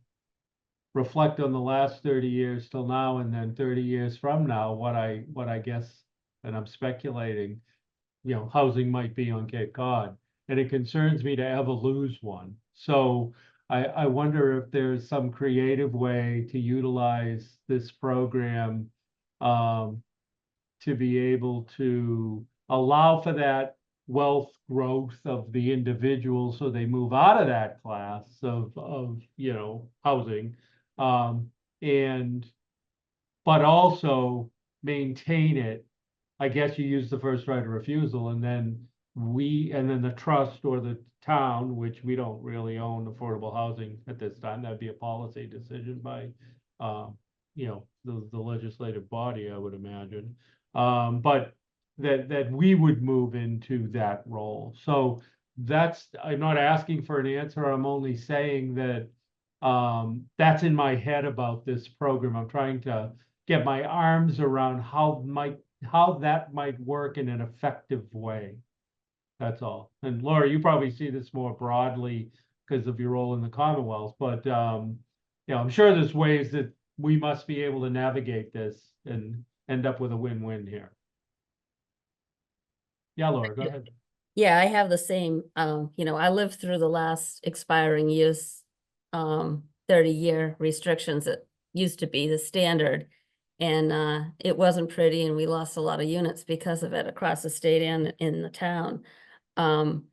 reflect on the last 30 years till now, and then 30 years from now, what I guess, and I'm speculating, you know, housing might be on Cape Cod. And it concerns me to ever lose one. So I wonder if there's some creative way to utilize this program to be able to allow for that wealth growth of the individual so they move out of that class of you know, housing. And but also maintain it. I guess you use the first right of refusal, and then the trust or the town, which we don't really own affordable housing at this time, that'd be a policy decision by, you know, the legislative body, I would imagine. But that we would move into that role. So that's, I'm not asking for an answer. I'm only saying that that's in my head about this program. I'm trying to get my arms around how that might work in an effective way. That's all. And Laura, you probably see this more broadly because of your role in the Commonwealth, but you know, I'm sure there's ways that we must be able to navigate this and end up with a win-win here. Yeah, Laura, go ahead. Yeah, I have the same, you know, I lived through the last expiring use, 30-year restrictions that used to be the standard. And it wasn't pretty, and we lost a lot of units because of it across the state and in the town. On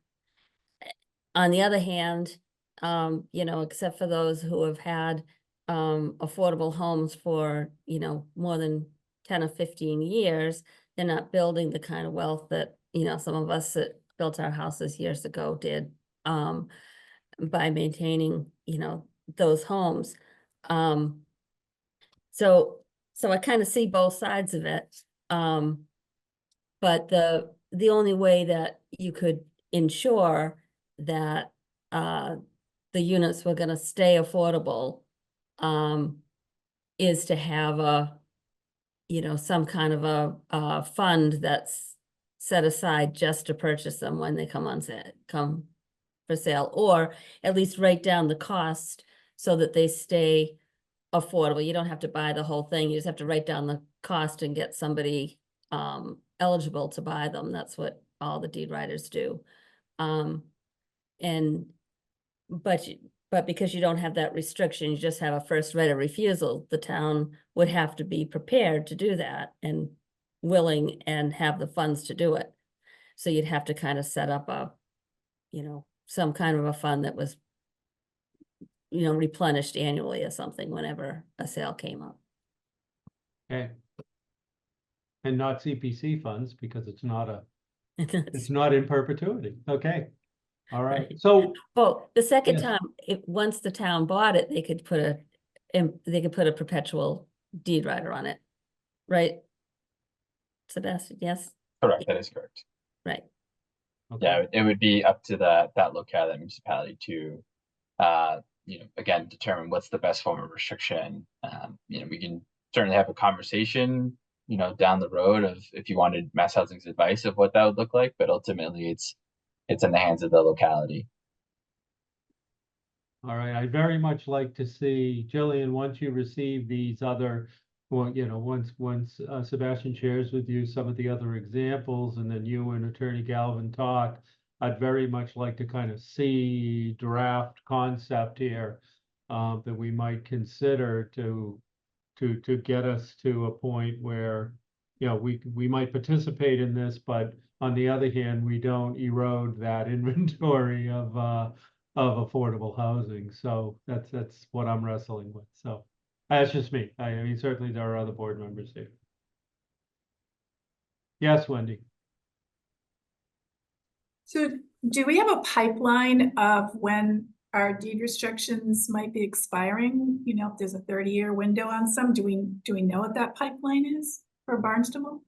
the other hand, you know, except for those who have had affordable homes for, you know, more than 10 or 15 years, they're not building the kind of wealth that, you know, some of us that built our houses years ago did by maintaining, you know, those homes. So I kind of see both sides of it. But the only way that you could ensure that the units were gonna stay affordable is to have a, you know, some kind of a fund that's set aside just to purchase them when they come for sale, or at least write down the cost so that they stay affordable. You don't have to buy the whole thing. You just have to write down the cost and get somebody eligible to buy them. That's what all the deed writers do. But because you don't have that restriction, you just have a first right of refusal, the town would have to be prepared to do that and willing and have the funds to do it. So you'd have to kind of set up a, you know, some kind of a fund that was, you know, replenished annually or something whenever a sale came up. Okay. And not CPC funds because it's not in perpetuity. Okay. All right. Right. So Well, the second Yes. time, once the town bought it, they could put a perpetual deed rider on it, right? Sebastian, yes, Correct, that is correct. right. Yeah, okay. it would be up to that locality, that municipality to, you know, again, determine what's the best form of restriction. You know, we can certainly have a conversation, you know, down the road of if you wanted Mass Housing's advice of what that would look like, but ultimately it's in the hands of the locality. All right. I'd very much like to see, Jillian, once you receive these other well, once Sebastian shares with you some of the other examples and then you and Attorney Galvin talk, I'd very much like to kind of see draft concept here that we might consider to get us to a point where, we might participate in this, but on the other hand, we don't erode that inventory of affordable housing. So that's what I'm wrestling with. So that's just me. I mean, certainly there are other board members here. Yes, Wendy. So do we have a pipeline of when our deed restrictions might be expiring? You know, if there's a 30-year window on some, do we know what that pipeline is for Barnstable?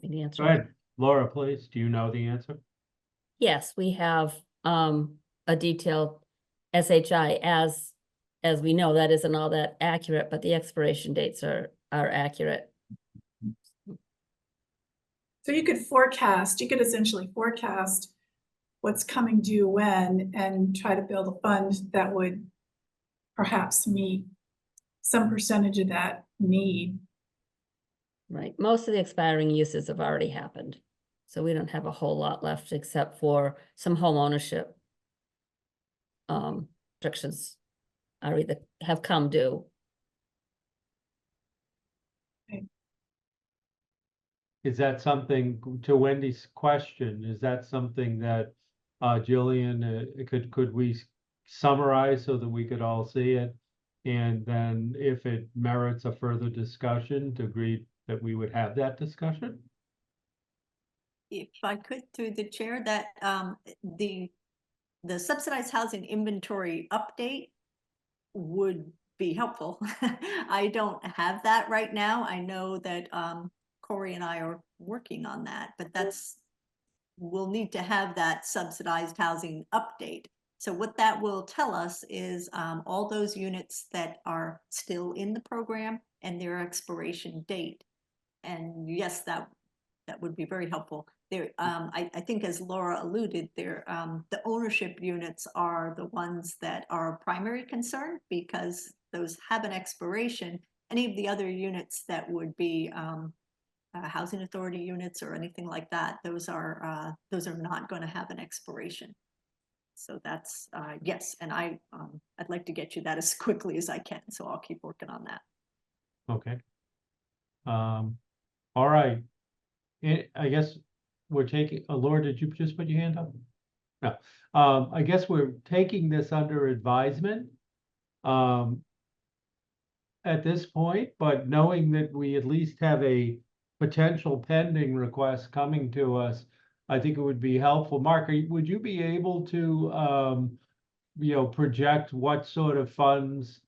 The answer. Go ahead, Laura, please. Do you know the answer? Yes, we have a detailed SHI as we know, that isn't all that accurate, but the expiration dates are accurate. So you could essentially forecast what's coming due when and try to build a fund that would perhaps meet some percentage of that need. Right. Most of the expiring uses have already happened. So we don't have a whole lot left except for some home ownership restrictions are either have come due. Is that something, to Wendy's question, is that something that Jillian, could we summarize so that we could all see it? And then if it merits a further discussion, to agree that we would have that discussion? If I could, through the chair, that the subsidized housing inventory update would be helpful. I don't have that right now. I know that Corey and I are working on that, but we'll need to have that subsidized housing update. So what that will tell us is all those units that are still in the program and their expiration date. And yes, that would be very helpful. There, I think as Laura alluded, there, the ownership units are the ones that are a primary concern because those have an expiration. Any of the other units that would be housing authority units or anything like that, those are not going to have an expiration. So that's yes, and I'd like to get you that as quickly as I can. So I'll keep working on that. Okay. All right. I guess we're taking, Laura, did you just put your hand up? No. I guess we're taking this under advisement at this point, but knowing that we at least have a potential pending request coming to us, I think it would be helpful. Mark, would you be able to project what sort of funds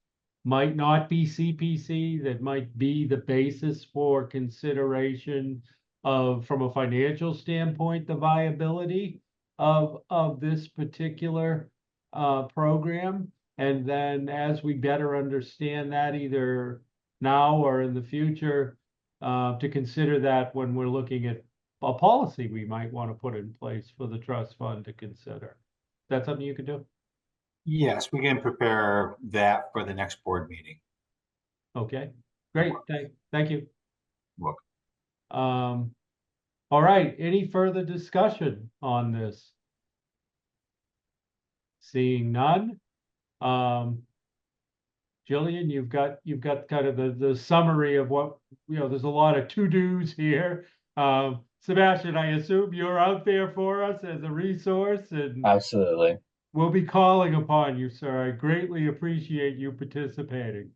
might not be CPC that might be the basis for consideration of, from a financial standpoint, the viability of this particular program? And then as we better understand that, either now or in the future, to consider that when we're looking at a policy we might want to put in place for the trust fund to consider. That's something you could do? Yes, we can prepare that for the next board meeting. Okay, great. Thank you. Look, All right, any further discussion on this? Seeing none. Jillian, you've got kind of the summary of what, there's a lot of to-dos here. Sebastian, I assume you're out there for us as a resource, and Absolutely. we'll be calling upon you, sir. I greatly appreciate you participating.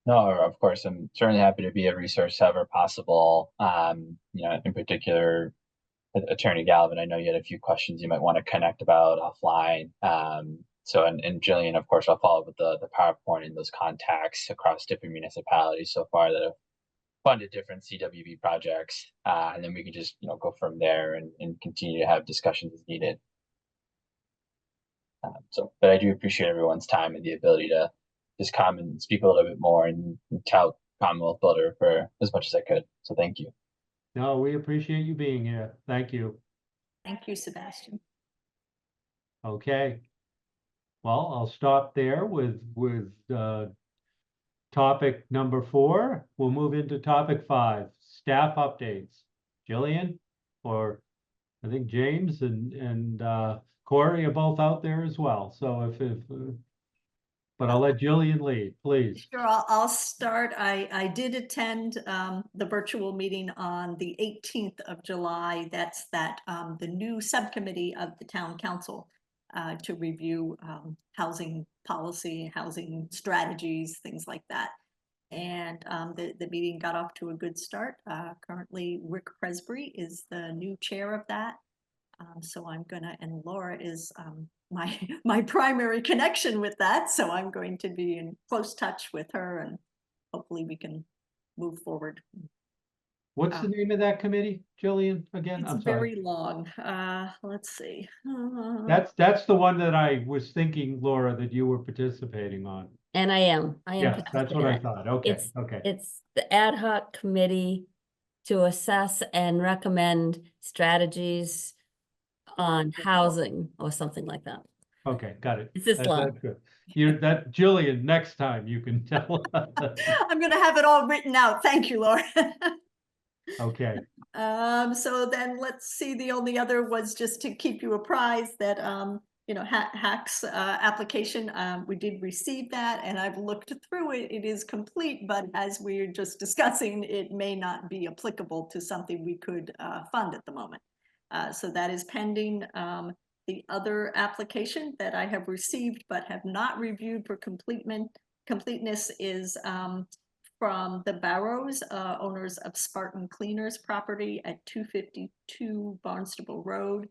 No, of course, I'm certainly happy to be a resource however possible. In particular, Attorney Galvin, I know you had a few questions you might want to connect about offline. And Jillian, of course, I'll follow up with the PowerPoint and those contacts across different municipalities so far that have funded different CWB projects. And then we can just, go from there and continue to have discussions as needed. But I do appreciate everyone's time and the ability to just come and speak a little bit more and tout Commonwealth Builder for as much as I could. So thank you. No, we appreciate you being here. Thank you. Thank you, Sebastian. Okay. well, I'll stop there with, topic number 4. We'll move into topic 5, staff updates. Jillian, or I think James and Corey are both out there as well. So but I'll let Jillian lead, please. Sure, I'll start. I did attend the virtual meeting on the 18th of July. That's the new subcommittee of the town council to review housing policy, housing strategies, things like that. And the meeting got off to a good start. Currently, Rick Presbury is the new chair of that. So I'm gonna, and Laura is my primary connection with that. So I'm going to be in close touch with her, and hopefully we can move forward. What's the name of that committee, Jillian, again? It's I'm sorry. very long. Let's see. That's the one that I was thinking, Laura, that you were participating on. And I am. Yes, that's what I participating. thought. Okay, It's, okay. it's the ad hoc committee to assess and recommend strategies on housing or something like that. Okay, got it. It's this That's long. good. That Jillian, next time you can tell. I'm gonna have it all written out. Thank you, Laura. Okay, So then let's see, the only other was just to keep you apprised that, Hack's application, we did receive that, and I've looked through it. It is complete, but as we're just discussing, it may not be applicable to something we could fund at the moment. So that is pending. The other application that I have received but have not reviewed for completeness is from the Barrows, owners of Spartan Cleaners property at 252 Barnstable Road.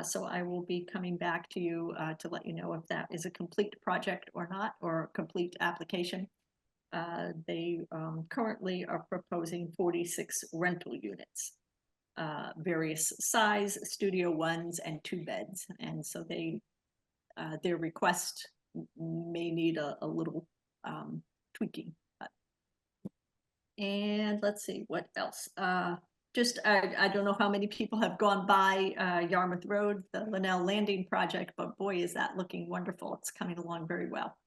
So I will be coming back to you to let you know if that is a complete project or not, or a complete application. They currently are proposing 46 rental units, various size, studio 1s and 2 beds. And so their request may need a little tweaking. And let's see, what else? I don't know how many people have gone by Yarmouth Road, the Linnell Landing project, but boy, is that looking wonderful. It's coming along very well.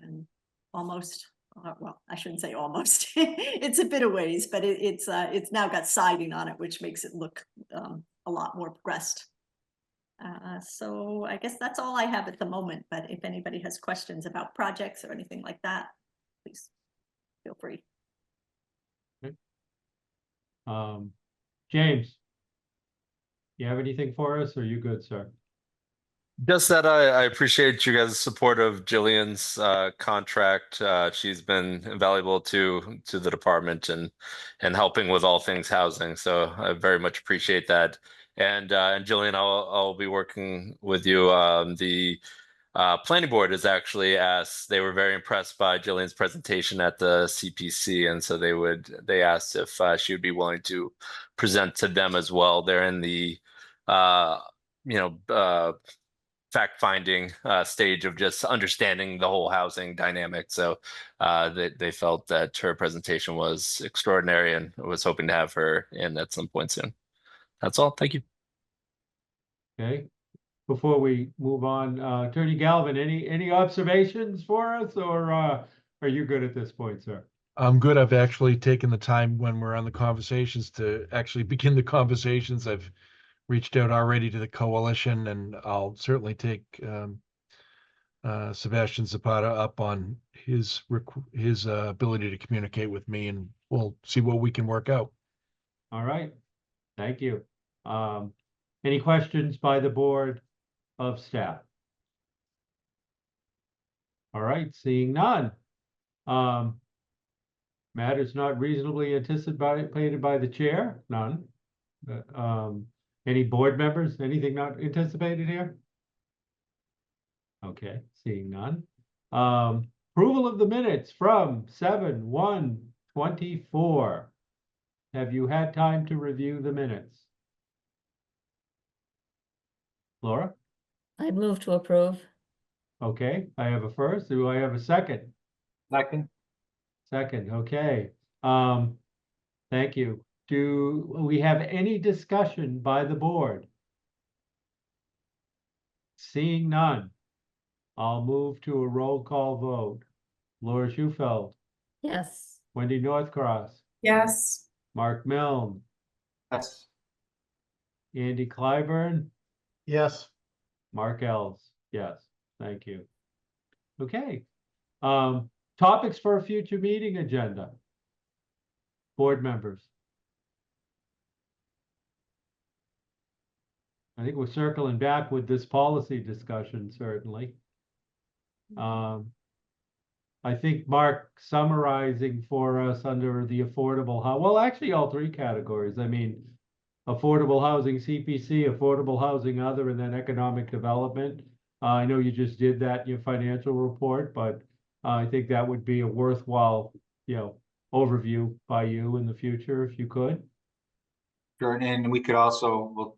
And almost, well, I shouldn't say almost. It's a bit of ways, but it's now got siding on it, which makes it look a lot more progressed. So I guess that's all I have at the moment, but if anybody has questions about projects or anything like that, please feel free. James, you have anything for us, or are you good, sir? Just that I appreciate you guys' support of Jillian's contract. She's been invaluable to the department and helping with all things housing. So I very much appreciate that. And Jillian, I'll be working with you. The planning board has actually asked. They were very impressed by Jillian's presentation at the CPC, and so they asked if she would be willing to present to them as well. They're in the fact-finding stage of just understanding the whole housing dynamic. So they felt that her presentation was extraordinary and was hoping to have her in at some point soon. That's all. Thank you. Okay. Before we move on, Attorney Galvin, any observations for us, or are you good at this point, sir? I'm good. I've actually taken the time when we're on the conversations to actually begin the conversations. I've reached out already to the coalition, and I'll certainly take Sebastian Zapata up on his ability to communicate with me, and we'll see what we can work out. All right. Thank you. Any questions by the board of staff? All right, seeing none. Matters not reasonably anticipated by the chair? None. Any board members, anything not anticipated here? Okay, seeing none. Approval of the minutes from 7/1/24. Have you had time to review the minutes? Laura? I'd move to approve. Okay, I have a first. Do I have a second? Second. Second, okay. Thank you. Do we have any discussion by the board? Seeing none. I'll move to a roll call vote. Laura Schufeld, Yes. Wendy Northcross, Yes, Mark Milne, Yes. Andy Clyburn, Yes, Mark Ells. Yes, thank you. Okay. Topics for a future meeting agenda. Board members. I think we're circling back with this policy discussion, certainly. I think Mark summarizing for us under the affordable, well, actually all three categories. I mean, affordable housing CPC, affordable housing other, and then economic development. I know you just did that in your financial report, but I think that would be a worthwhile, overview by you in the future if you could. Sure, and we could also,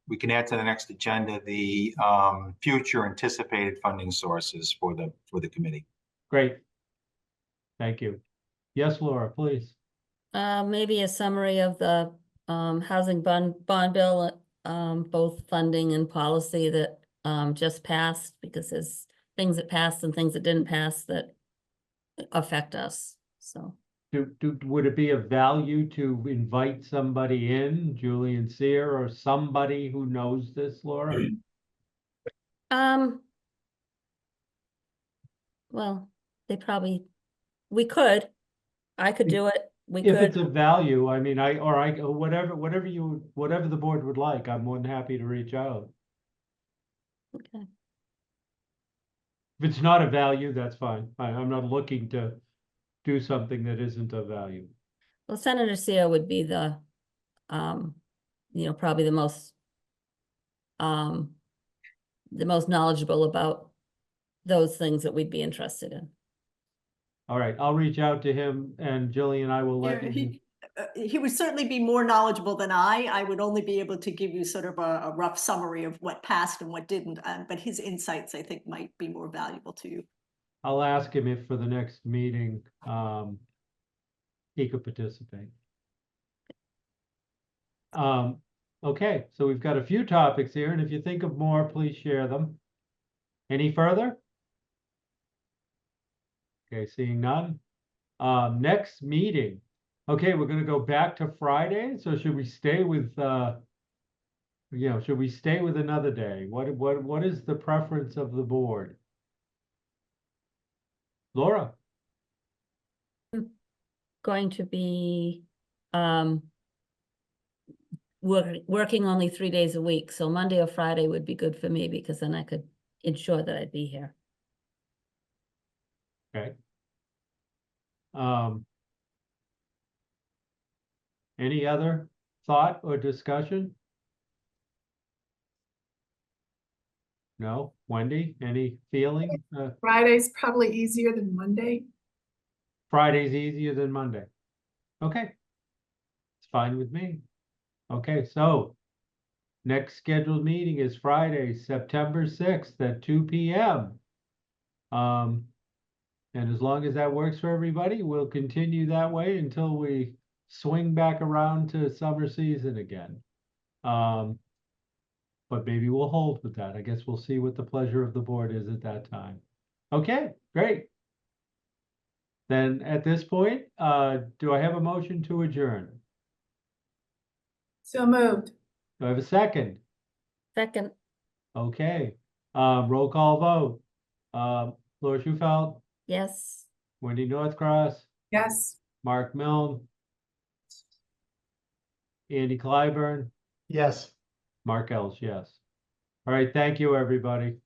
we can add to the next agenda the future anticipated funding sources for the committee. Great. Thank you. Yes, Laura, please. Maybe a summary of the housing bond bill, both funding and policy that just passed, because there's things that passed and things that didn't pass that affect us. So Would it be of value to invite somebody in, Julian Sear or somebody who knows this, Laura? well, we could. I could do it. We If it's could. of value, I mean, whatever the board would like, I'm more than happy to reach out. Okay. If it's not of value, that's fine. I'm not looking to do something that isn't of value. Well, Senator Sear would be the, probably the most knowledgeable about those things that we'd be interested in. All right, I'll reach out to him, and Jillian, I will let Yeah, you. he would certainly be more knowledgeable than I. I would only be able to give you sort of a rough summary of what passed and what didn't, but his insights, I think, might be more valuable to you. I'll ask him if for the next meeting, he could participate. Okay, so we've got a few topics here, and if you think of more, please share them. Any further? Okay, seeing none. Next meeting. Okay, we're gonna go back to Friday, so should we stay with, should we stay with another day? What is the preference of the board? Laura? Going to be working only 3 days a week, so Monday or Friday would be good for me, because then I could ensure that I'd be here. Okay. Any other thought or discussion? No? Wendy, any feeling? Friday's probably easier than Monday. Friday's easier than Monday. Okay. It's fine with me. Okay, so next scheduled meeting is Friday, September 6th at 2 p.m. And as long as that works for everybody, we'll continue that way until we swing back around to summer season again. But maybe we'll hold with that. I guess we'll see what the pleasure of the board is at that time. Okay, great. Then at this point, do I have a motion to adjourn? So moved. Do I have a second? Second. Okay, roll call vote. Laura Schufeld, Yes. Wendy Northcross, Yes. Mark Milne, Andy Clyburn, yes. Mark Ells, yes. All right, thank you, everybody.